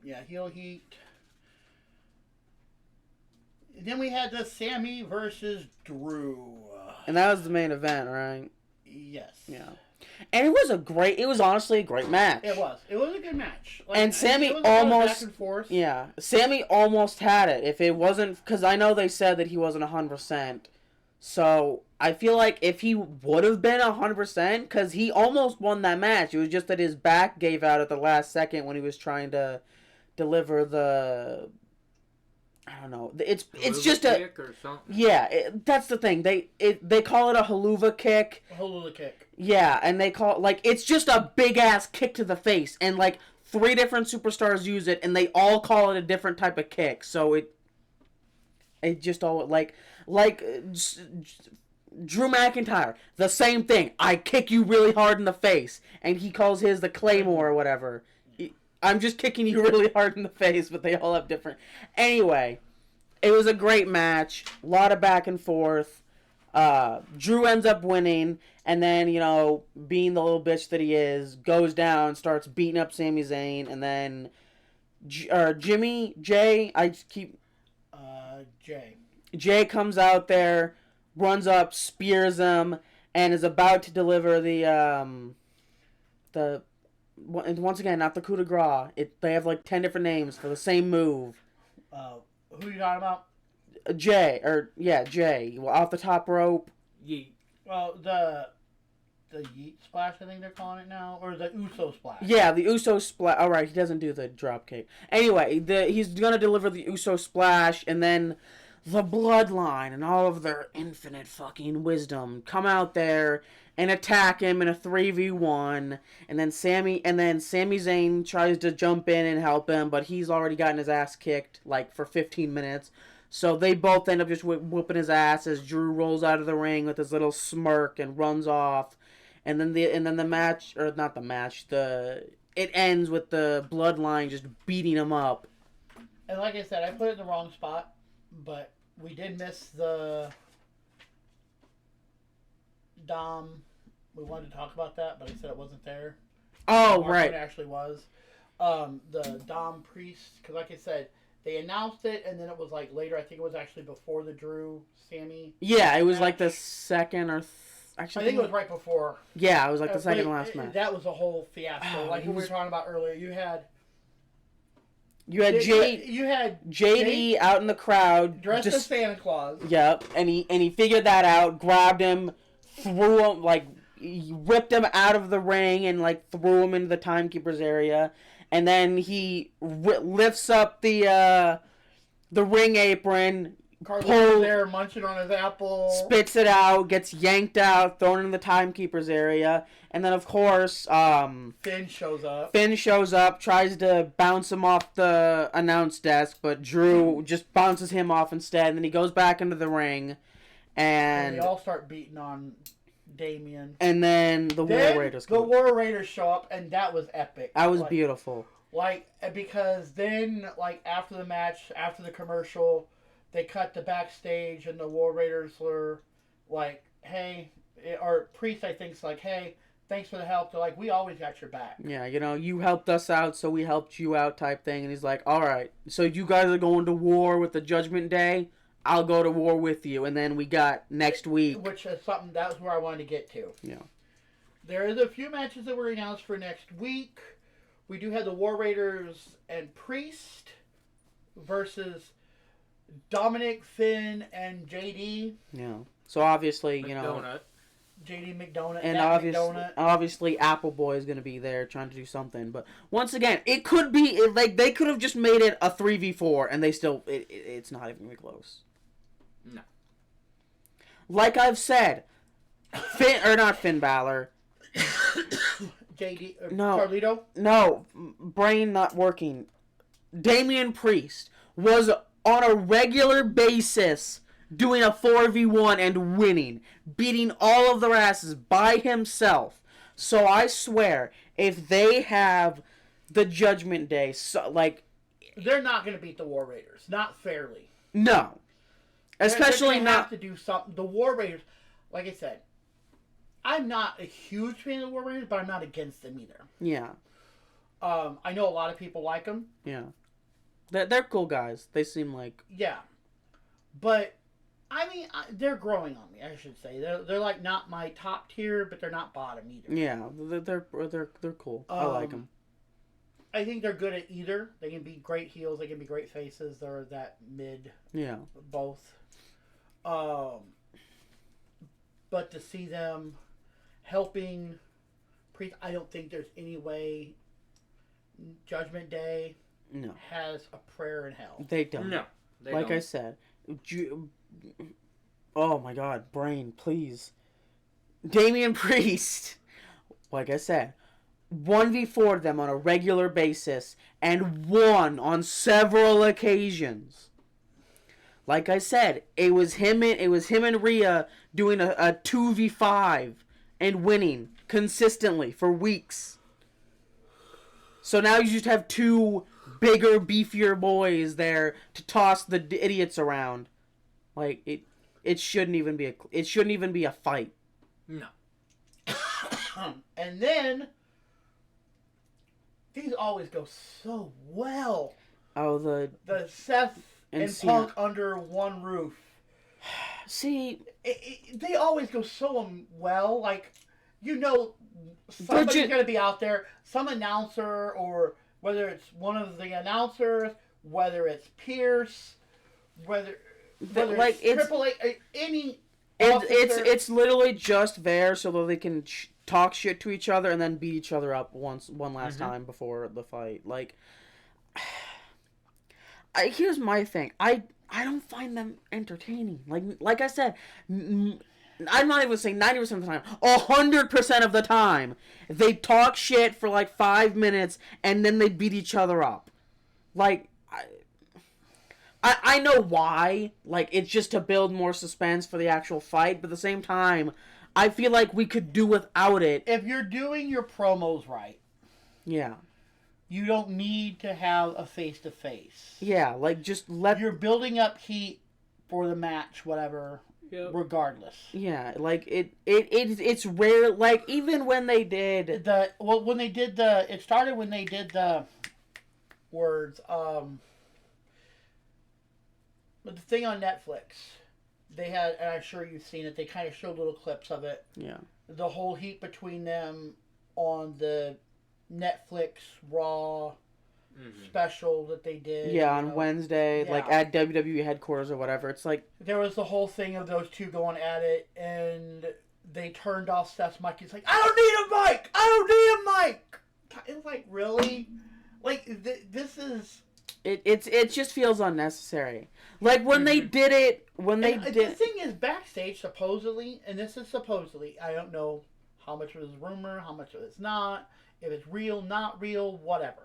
Yeah, heel heat. Then we had the Sammy versus Drew. And that was the main event, right? Yes. Yeah. And it was honestly a great match. It was a good match. Like, and Sammy almost back and forth. Yeah, Sammy almost had it. If it wasn't, because I know they said that he wasn't 100%. So I feel like if he would have been 100%, because he almost won that match. It was just that his back gave out at the last second when he was trying to deliver the. I don't know. It's just a kick or something. Yeah. That's the thing. They call it a haluva kick. A haluva kick. Yeah, and they call it, like, it's just a big ass kick to the face, and like 3 different superstars use it, and they all call it a different type of kick. So it just all like Drew McIntyre, the same thing. I kick you really hard in the face, and he calls his the Claymore or whatever. I'm just kicking you really hard in the face, but they all have different. Anyway, it was a great match. A lot of back and forth. Drew ends up winning, and then, you know, being the little bitch that he is, goes down, starts beating up Sami Zayn, and then Jay comes out there, runs up, spears him, and is about to deliver once again, not the coup de grace. They have like 10 different names for the same move. Who you talking about? Jay. Off the top rope. Yeet. Well, the Yeet Splash, I think they're calling it now, or the Uso Splash. Yeah, the Uso Splash. All right, he doesn't do the drop kick. Anyway, he's gonna deliver the Uso Splash, and then the Bloodline and all of their infinite fucking wisdom come out there and attack him in a 3v1, and then Sami Zayn tries to jump in and help him, but he's already gotten his ass kicked like for 15 minutes. So they both end up just whooping his ass as Drew rolls out of the ring with his little smirk and runs off, and then the match, or not the match, it ends with the Bloodline just beating him up. And like I said, I put it in the wrong spot, but we did miss the Dom. We wanted to talk about that, but I said it wasn't there. Oh, right. It actually was. The Dom Priest, because like I said, they announced it, and then it was like later. I think it was actually before the Drew Sammy. Yeah, it was match. like the second or actually. I think it was right before. Yeah, it was like the second last match. That was a whole fiasco. Like we were talking about earlier, you had JD out in the crowd dressed as Santa Claus. Yep, and he figured that out, grabbed him, threw him, like, he ripped him out of the ring and like threw him into the timekeeper's area, and then he lifts up the ring apron, Carlos there munching on his apple, spits it out, gets yanked out, thrown in the timekeeper's area, and then of course Finn shows up, tries to bounce him off the announce desk, but Drew just bounces him off instead, and then he goes back into the ring, and they all start beating on Damien. And then the War Raiders come. The War Raiders show up, and that was epic. That was beautiful. Like, because then, like, after the match, after the commercial, they cut the backstage, and the War Raiders were like, hey, or Priest, I think, is like, hey, thanks for the help. They're like, we always got your back. Yeah, you helped us out, so we helped you out type thing. And he's like, all right, so you guys are going to war with the Judgment Day? I'll go to war with you. And then we got next week. Which is something, that was where I wanted to get to. Yeah. There is a few matches that were announced for next week. We do have the War Raiders and Priest versus Dominic, Finn, and JD. Yeah. So obviously, McDonut. JD McDonagh. and obviously Apple Boy is going to be there trying to do something. But once again, it could be like they could have just made it a 3v4 and they still it's not even really close. No. Like I've said, not Finn Balor. JD No. Carlito. No, brain not working. Damian Priest was on a regular basis doing a 4v1 and winning, beating all of their asses by himself. So I swear, if they have the Judgment Day, they're not going to beat the War Raiders, not fairly. No, especially they're not have to do something. The War Raiders, like I said, I'm not a huge fan of the War Raiders, but I'm not against them either. Yeah. I know a lot of people like them. Yeah. They're cool guys. They seem like... Yeah. But, I mean, they're growing on me, I should say. They're like not my top tier, but they're not bottom either. Yeah, they're cool. I like them. I think they're good at either. They can be great heels. They can be great faces. They're that mid. Yeah. Both. But to see them helping Priest, I don't think there's any way Judgment Day has a prayer in hell. They don't. No. They like don't. I said, oh my God, brain, please. Damian Priest, like I said, 1v4'd them on a regular basis and won on several occasions. Like I said, it was him and Rhea doing a 2v5 and winning consistently for weeks. So now you just have two bigger, beefier boys there to toss the idiots around. Like it shouldn't even be a fight. No. And then these always go so well. Oh, the Seth and Cena. Punk under one roof. See, they always go so well. Like, somebody's going to be out there, some announcer, or whether it's one of the announcers, whether it's Pierce, whether like, it's Triple H, any. It's literally just there so that they can talk shit to each other and then beat each other up one last time before the fight. Like, here's my thing. I don't find them entertaining. Like I said, I'm not even saying 90% of the time. 100% of the time, they talk shit for like 5 minutes and then they beat each other up. Like, I know why. Like, it's just to build more suspense for the actual fight, but at the same time, I feel like we could do without it. If you're doing your promos right. Yeah. You don't need to have a face-to-face. Yeah, like, just let... You're building up heat for the match, whatever, regardless. Yeah, like, it's rare, like, even when they did... It started when they did the words, the thing on Netflix, they had, and I'm sure you've seen it, they kind of showed little clips of it. Yeah. The whole heat between them on the Netflix Raw special that they did. Yeah, on Wednesday, like at WWE headquarters or whatever. It's like... There was the whole thing of those two going at it, and they turned off Seth's mic. He's like, I don't need a mic! I don't need a mic! It's like, really? Like, this is... It just feels unnecessary. Like, when they did it... The thing is, backstage, supposedly, and this is supposedly, I don't know how much of it is rumor, how much of it is not, if it's real, not real, whatever.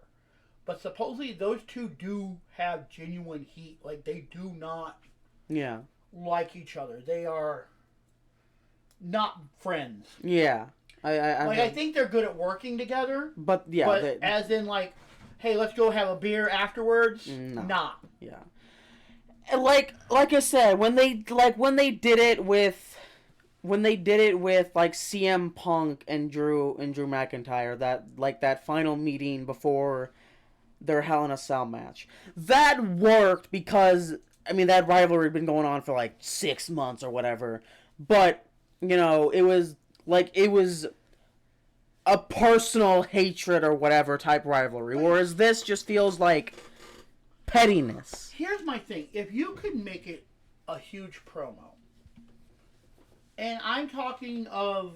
But supposedly, those two do have genuine heat. Like, they do not like each other. They are not friends. Yeah. I think they're good at working together. But, yeah. But as in, like, hey, let's go have a beer afterwards? No. Not. Yeah. Like I said, when they did it with when they did it with like CM Punk and Drew McIntyre, that final meeting before their Hell in a Cell match, that worked because I mean that rivalry had been going on for like 6 months or whatever, but it was a personal hatred or whatever type rivalry, whereas this just feels like pettiness. Here's my thing: if you could make it a huge promo, and I'm talking of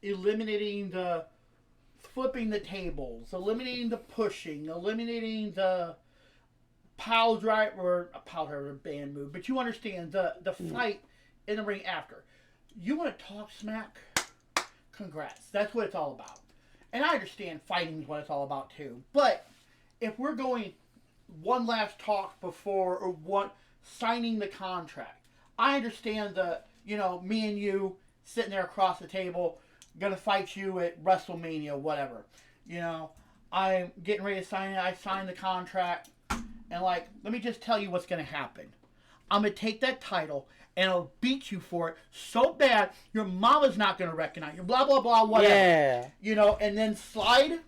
eliminating the flipping the tables, eliminating the pushing, eliminating the pile driver, band move, but you understand the fight in the ring after. You want to talk smack? Congrats. That's what it's all about. And I understand fighting is what it's all about too. But if we're going one last talk before or one signing the contract, I understand me and you sitting there across the table, gonna fight you at WrestleMania, whatever. I'm getting ready to sign it. I signed the contract, and let me just tell you what's gonna happen. I'm gonna take that title and I'll beat you for it so bad your mama's not gonna recognize you. Blah blah blah, whatever. Yeah. And then slide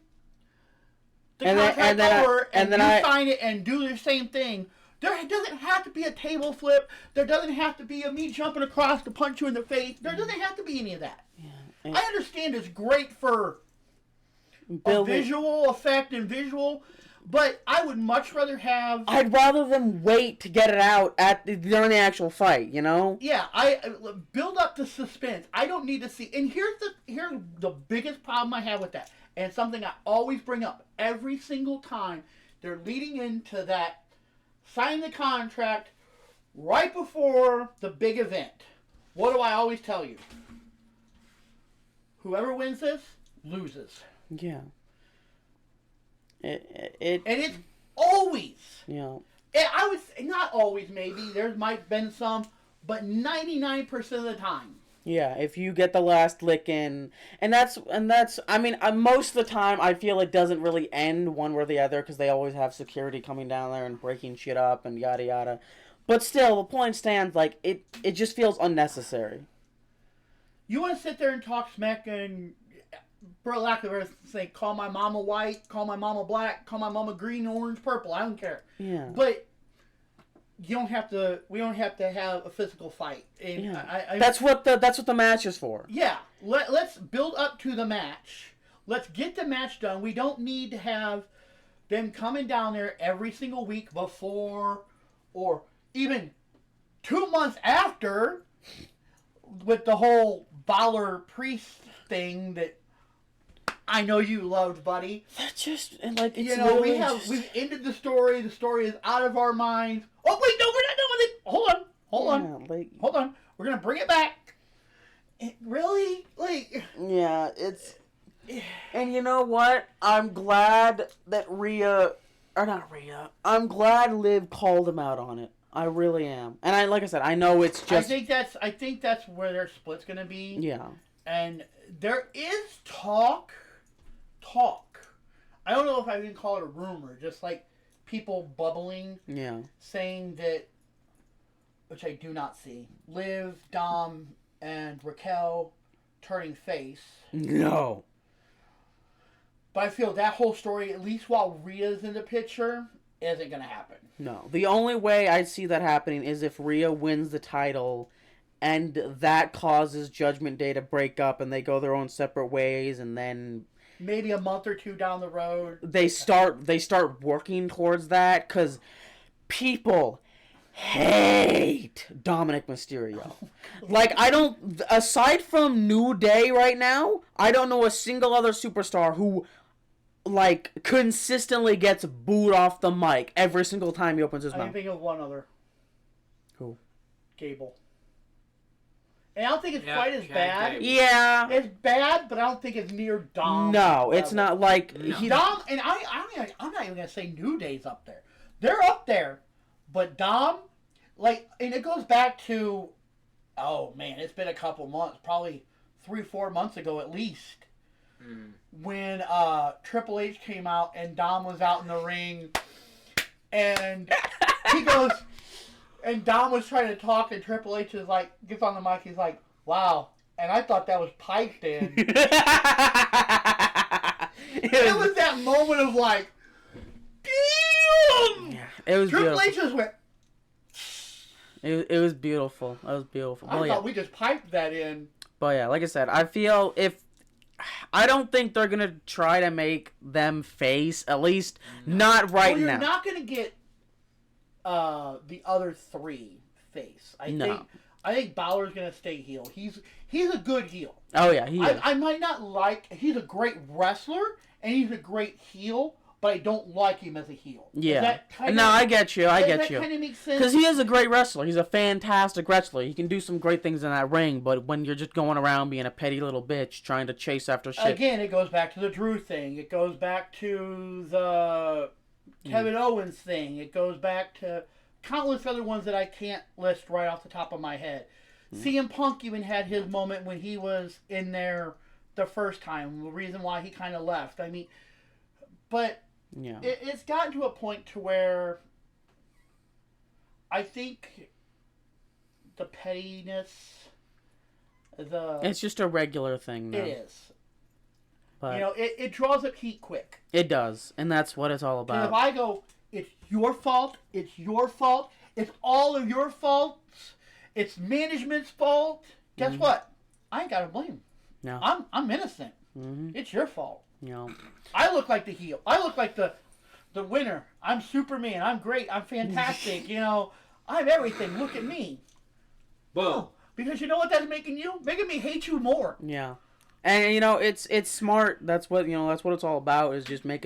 the contract over, and then you sign it and do the same thing. There doesn't have to be a table flip. There doesn't have to be me jumping across to punch you in the face. There doesn't have to be any of that. Yeah. I understand it's great for a visual effect and visual, but I would much rather have... I'd rather them wait to get it out during the actual fight, Yeah, I build up the suspense. I don't need to see... And here's the biggest problem I have with that, and something I always bring up every single time they're leading into that sign the contract right before the big event. What do I always tell you? Whoever wins this loses. Yeah. And it's always. Yeah. And I would say not always. Maybe there might have been some, but 99% of the time. Yeah, if you get the last lick in, and that's I mean, most of the time I feel it doesn't really end one way or the other because they always have security coming down there and breaking shit up and yada yada. But still, the point stands, it just feels unnecessary. You want to sit there and talk smack and, for lack of a say, call my mama white, call my mama black, call my mama green, orange, purple. I don't care. Yeah. But you don't have to. We don't have to have a physical fight. And yeah. That's what the match is for. Yeah. Let's build up to the match. Let's get the match done. We don't need to have them coming down there every single week before or even 2 months after with the whole Balor Priest thing that I know you loved, buddy. That just it's we've ended the story. The story is out of our minds. Oh wait, no, we're not done with it. Hold on. We're gonna bring it back. Really, yeah, it's. And you know what? I'm glad that I'm glad Liv called him out on it. I really am. And like I said, I know it's just... I think that's where their split's going to be. Yeah. And there is talk. I don't know if I can call it a rumor, just like people bubbling. Yeah. Saying that, which I do not see, Liv, Dom, and Raquel turning face. No. But I feel that whole story, at least while Rhea's in the picture, isn't going to happen. No. The only way I see that happening is if Rhea wins the title and that causes Judgment Day to break up and they go their own separate ways, and then... maybe a month or two down the road. They start working towards that, because people hate Dominic Mysterio. I don't... aside from New Day right now, I don't know a single other superstar who... consistently gets booed off the mic every single time he opens his mouth. I can think of one other. Who? Gable. And I don't think it's quite as bad. Gable. Yeah. It's bad, but I don't think it's near Dom. No, it's not like... No. Dom, and I'm not even going to say New Day's up there. They're up there, but Dom, and it goes back to, oh man, it's been a couple months, probably 3-4 months ago at least. When Triple H came out and Dom was out in the ring, and he goes, and Dom was trying to talk, and Triple H is gets on the mic, he's like, Wow. And I thought that was piped in. it It was that moment of like, damn! Yeah, it was Triple beautiful. H just went. It was beautiful. It was beautiful. I thought we just piped that in. But yeah, like I said, I feel I don't think they're gonna try to make them face, at least not right You're now. not gonna get the other three face. I think Balor's gonna stay heel. He's a good heel. Oh yeah, he is. I might not like. He's a great wrestler and he's a great heel, but I don't like him as a heel. Yeah. No, I get you. I get you. That kind of makes sense. Because he is a great wrestler. He's a fantastic wrestler. He can do some great things in that ring, but when you're just going around being a petty little bitch trying to chase after shit. Again, it goes back to the Drew thing. It goes back to the Kevin Owens thing. It goes back to countless other ones that I can't list right off the top of my head. CM Punk even had his moment when he was in there the first time. The reason why he kind of left. I mean, but Yeah. it's gotten to a point to where I think the pettiness, It's just a regular thing now. it is. But It draws up heat quick. it does, and that's what it's all And about. if I go, it's your fault, it's all of your faults, it's management's fault, guess what? I ain't got to blame. No. I'm innocent. Mm-hmm. It's your fault. You know. I look like the heel. I look like the winner. I'm Superman. I'm great. I'm fantastic. I'm everything. Look at me. Boom. Because you know what that's making you? Making me hate you more. Yeah. And it's smart. That's what it's all about, is just make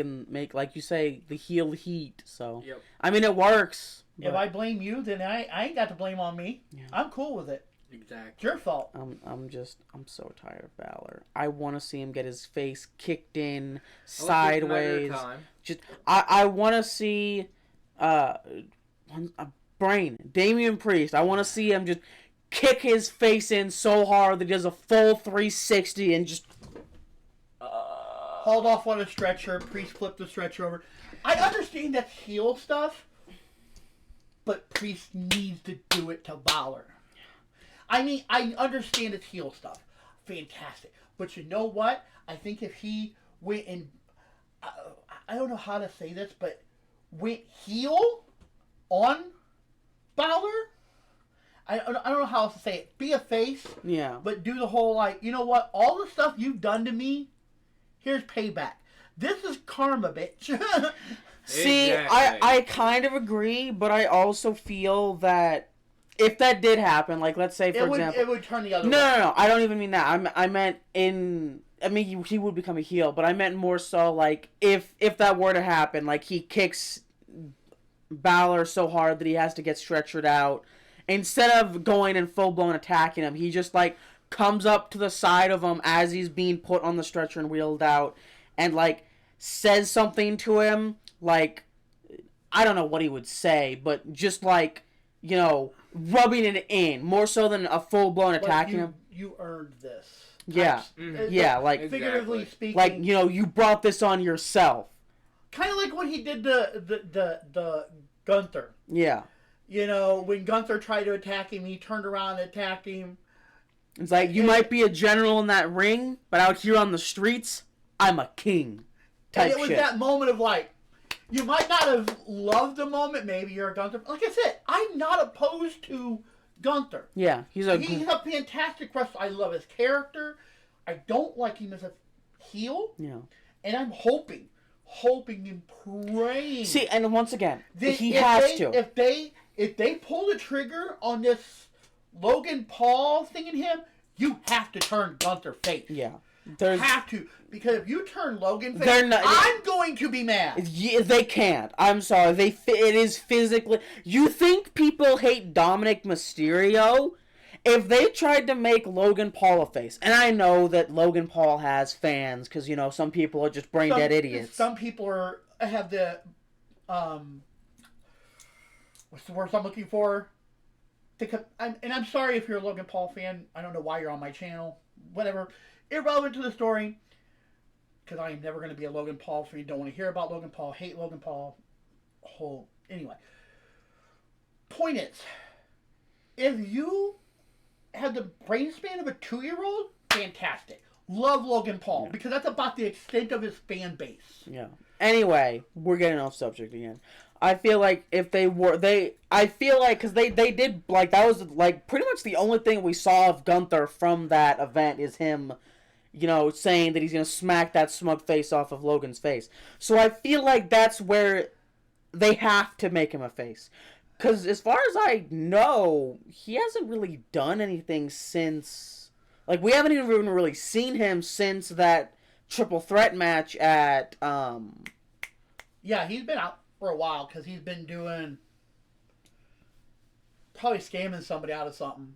like you say, the heel heat. So Yep. I mean, it works. If I blame you, then I ain't got to blame on me. Yeah. I'm cool with it. Exactly. It's your fault. I'm so tired of Balor. I want to see him get his face kicked in It's just a matter of sideways. time. Just I want to see Damian Priest. I want to see him just kick his face in so hard that he does a full 360 and just Hauled off on a stretcher. Priest flipped the stretcher over. I understand that's heel stuff, but Priest needs to do it to Balor. I mean, I understand it's heel stuff. Fantastic. But you know what? I think if he went and... I don't know how to say this, but went heel on Balor? I don't know how else to say it. Be a face, yeah. but do the whole, like, you know what? All the stuff you've done to me, here's payback. This is karma, bitch. See, Exactly. I kind of agree, but I also feel that if that did happen, like let's say for example, it would turn the other way. no, I don't even mean that. I meant he would become a heel, but I meant more so like if that were to happen, like he kicks Balor so hard that he has to get stretchered out, instead of going and full blown attacking him, he just like comes up to the side of him as he's being put on the stretcher and wheeled out, and like says something to him, like I don't know what he would say, but just like rubbing it in more so than a full blown attacking him. You earned this. Yeah. Yeah, like figuratively Exactly. speaking, like you brought this on yourself. kind of like when he did the Gunther. Yeah. When Gunther tried to attack him, he turned around and attacked him. It's like you might be a general in that ring, but out here on the streets, I'm a king. Type And it was shit. that moment of like, you might not have loved the moment. Maybe you're a Gunther. Like I said, I'm not opposed to Gunther. Yeah, he's a fantastic wrestler. I love his character. I don't like him as a heel. yeah. And I'm hoping and praying. See, and once again, that he if has they- to. If they pull the trigger on this Logan Paul thing in him, you have to turn Gunther face. Yeah. There's Have to, because if you turn Logan face, They're not- I'm going to be mad. yeah, they can't. I'm sorry. It is physically. You think people hate Dominic Mysterio? If they tried to make Logan Paul a face, and I know that Logan Paul has fans, because some people are just brain dead idiots. Some people have the what's the word I'm looking for? And I'm sorry if you're a Logan Paul fan. I don't know why you're on my channel. Whatever. Irrelevant to the story. Because I am never going to be a Logan Paul fan. Don't want to hear about Logan Paul. Hate Logan Paul. Anyway. Point is, if you have the brain span of a 2-year-old, fantastic. Love Logan Paul because that's about the extent of his fan base. Yeah. Anyway, we're getting off subject again. I feel like if I feel like because they did like that was like pretty much the only thing we saw of Gunther from that event is him, saying that he's gonna smack that smug face off of Logan's face. So I feel like that's where they have to make him a face. Because as far as I know, he hasn't really done anything since. Like, we haven't even really seen him since that triple threat match at. Yeah, he's been out for a while because he's been doing. Probably scamming somebody out of something.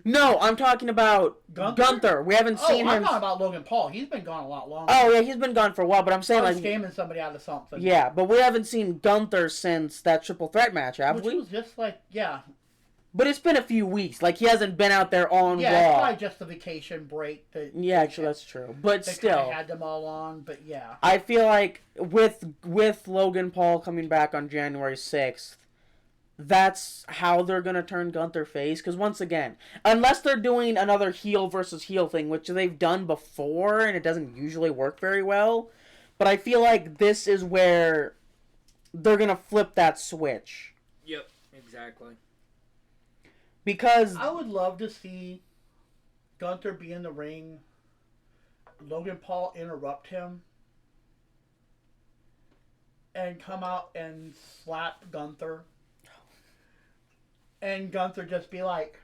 No, I'm talking about Gunther. We haven't seen him. I'm talking about Logan Paul. He's been gone a lot longer. Oh, yeah, he's been gone for a while, but I'm saying Probably scamming somebody out of something. Yeah, but we haven't seen Gunther since that triple threat match, have we? Which was just like, yeah. But it's been a few weeks. Like, he hasn't been out there on Raw. Yeah, it's probably just a vacation break. Yeah, actually, that's true. But they still. They had them all on, but yeah. I feel like with Logan Paul coming back on January 6th, that's how they're going to turn Gunther face. Because once again, unless they're doing another heel versus heel thing, which they've done before, and it doesn't usually work very well. But I feel like this is where they're going to flip that switch. Yep, exactly. Because I would love to see Gunther be in the ring, Logan Paul interrupt him, and come out and slap Gunther. And Gunther just be like,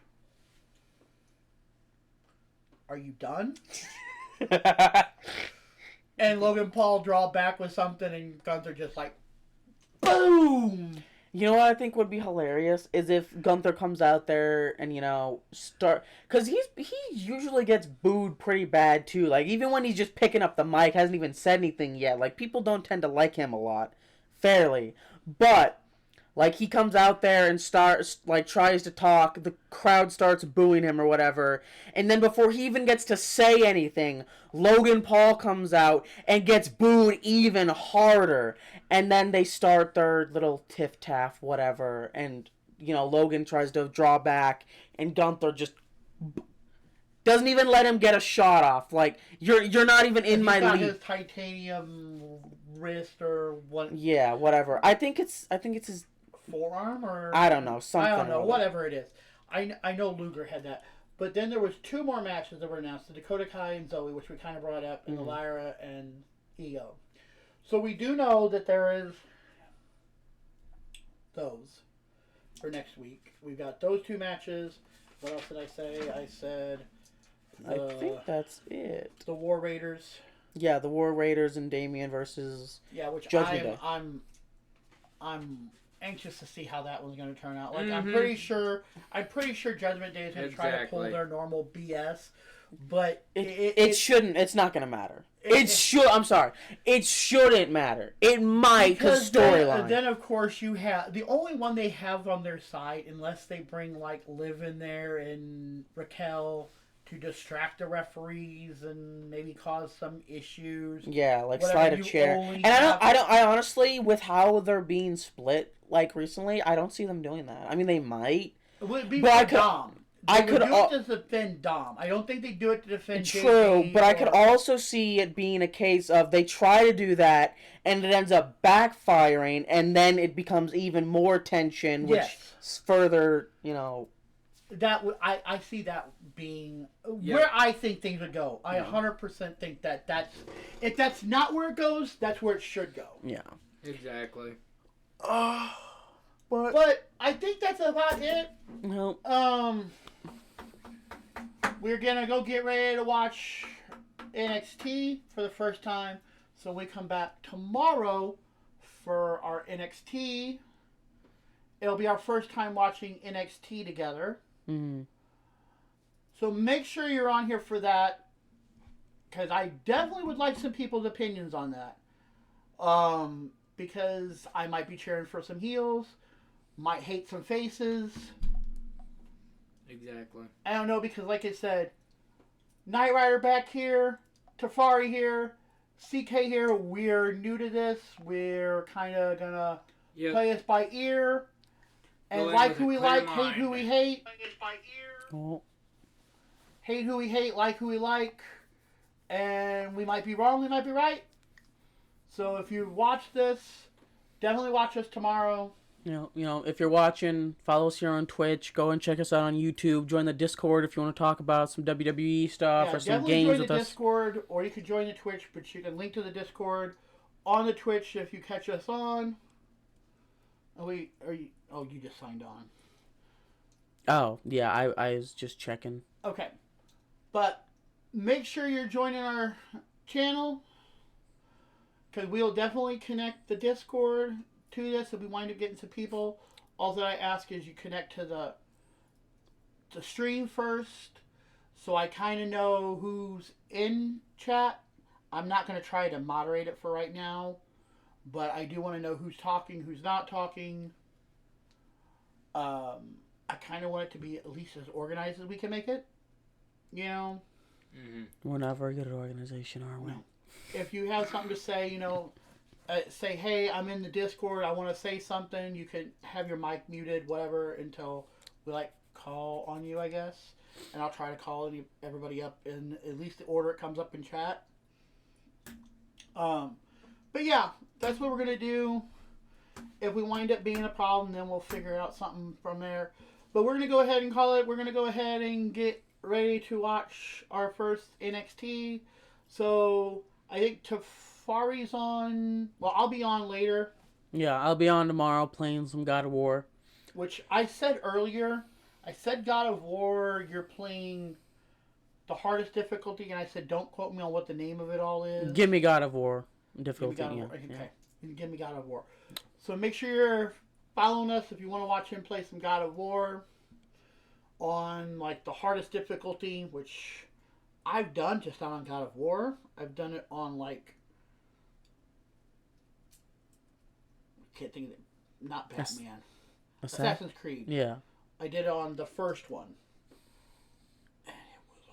"Are you done?" And Logan Paul draw back with something, and Gunther just like, boom! You know what I think would be hilarious is if Gunther comes out there and, because he usually gets booed pretty bad too. Like, even when he's just picking up the mic, hasn't even said anything yet. Like, people don't tend to like him a lot, fairly. But like, he comes out there and tries to talk, the crowd starts booing him or whatever, and then before he even gets to say anything, Logan Paul comes out and gets booed even harder, and then they start their little tiff-taff, whatever, and, Logan tries to draw back, and Gunther just doesn't even let him get a shot off. Like, you're not even in my league. His titanium wrist or what? Yeah, whatever. I think it's his forearm or I don't know, something. I don't know, whatever it is. I know Luger had that. But then there was 2 more matches that were announced: the Dakota Kai and Zoe, which we kind of brought up, and the Lyra and Io. So we do know that there is those for next week. We've got those 2 matches. What else did I say? I said I think that's it. The War Raiders. Yeah, the War Raiders and Damien versus which Judgment Day. I'm anxious to see how that one's going to turn out. Like, I'm pretty sure Judgment Day is going to try to pull their normal BS, but it shouldn't. It's not going to matter. I'm sorry. It shouldn't matter. It might because storyline. Then of course you have the only one they have on their side, unless they bring like Liv in there and Raquel to distract the referees and maybe cause some issues. Yeah, like slide a chair. And I honestly, with how they're being split like recently, I don't see them doing that. I mean, they might. It would be for Dom. They would do it to defend Dom. I don't think they do it to defend True, but I could also see it being a case of they try to do that and it ends up backfiring, and then it becomes even more tension, which further, I see that being where I think things would go. I 100% think that's if that's not where it goes, that's where it should go. Yeah, exactly. But I think that's about it. No. We're gonna go get ready to watch NXT for the first time. So we come back tomorrow for our NXT. It'll be our first time watching NXT together. Mm-hmm. So make sure you're on here for that, because I definitely would like some people's opinions on that. Because I might be cheering for some heels, might hate some faces. Exactly. I don't know, because like I said, Knight Rider back here, Tafari here, CK here. We're new to this. We're kind of gonna play us by ear. And like who we like, hate who we hate. Play us by ear. Oh, Hate who we hate, like who we like. And we might be wrong, we might be right. So if you watch this, definitely watch us tomorrow. if you're watching, follow us here on Twitch. Go and check us out on YouTube. Join the Discord if you want to talk about some WWE stuff or some Definitely games join with the us. Discord, or you can join the Twitch, but you can link to the Discord on the Twitch if you catch us on. You just signed on. Oh, yeah, I was just checking. Okay. But make sure you're joining our channel, because we'll definitely connect the Discord to this if we wind up getting some people. All that I ask is you connect to the stream first, so I kind of know who's in chat. I'm not going to try to moderate it for right now, but I do want to know who's talking, who's not talking. I kind of want it to be at least as organized as we can make it. We're not very good at organization, are we? No. If you have something to say, say, hey, I'm in the Discord, I want to say something, you can have your mic muted, whatever, until we call on you, I guess. And I'll try to call everybody up in at least the order it comes up in chat. But yeah, that's what we're going to do. If we wind up being a problem, then we'll figure out something from there. But we're going to go ahead and call it. We're going to go ahead and get ready to watch our first NXT. So I think Tafari's on. Well, I'll be on later. Yeah, I'll be on tomorrow playing some God of War. Which I said earlier. I said God of War, you're playing the hardest difficulty. And I said, don't quote me on what the name of it all is. Give me God of War difficulty. Give me God of War. Yeah. Okay. You can give me God of War. So make sure you're following us if you want to watch him play some God of War on the hardest difficulty, which I've done just not on God of War. I've done it on can't think of it. Not Batman. Assassin's Creed. Yeah. I did it on the first one. And it was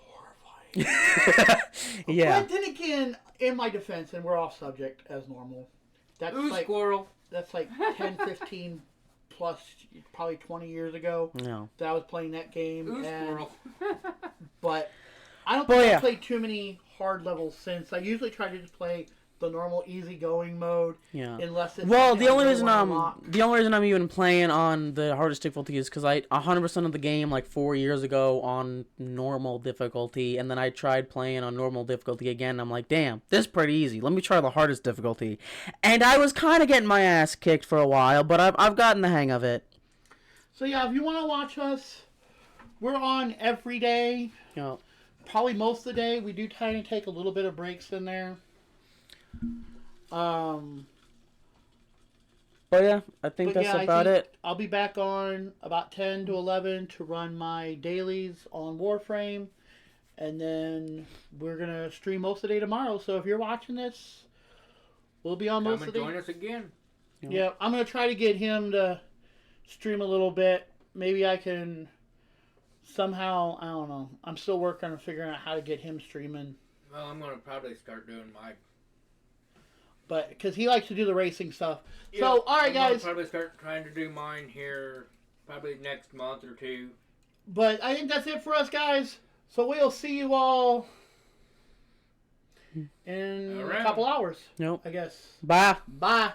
horrifying. Yeah. But then again, in my defense, and we're off subject as normal. That's squirrel. That's 10, 15 plus, probably 20 years ago that I was playing that game. Squirrel. But I don't think I've played too many hard levels since. I usually try to just play the normal easygoing mode. Yeah. Unless it's the only reason I'm even playing on the hardest difficulty is because I 100% of the game 4 years ago on normal difficulty, and then I tried playing on normal difficulty again. And I'm like, damn, this is pretty easy. Let me try the hardest difficulty, and I was kind of getting my ass kicked for a while, but I've gotten the hang of it. So yeah, if you want to watch us, we're on every day. Yeah. Probably most of the day. We do try to take a little bit of breaks in there. But yeah, I think that's about it. I'll be back on about 10 to 11 to run my dailies on Warframe. And then we're going to stream most of the day tomorrow. So if you're watching this, we'll be on most of the day. Join us again. Yeah, I'm going to try to get him to stream a little bit. Maybe I can somehow, I don't know. I'm still working on figuring out how to get him streaming. Well, I'm going to probably start doing my... But, because he likes to do the racing stuff. Yeah, so, alright guys. I'll probably start trying to do mine here probably next month or two. But I think that's it for us, guys. So we'll see you all in a couple hours. Nope. I guess. Bye. Bye.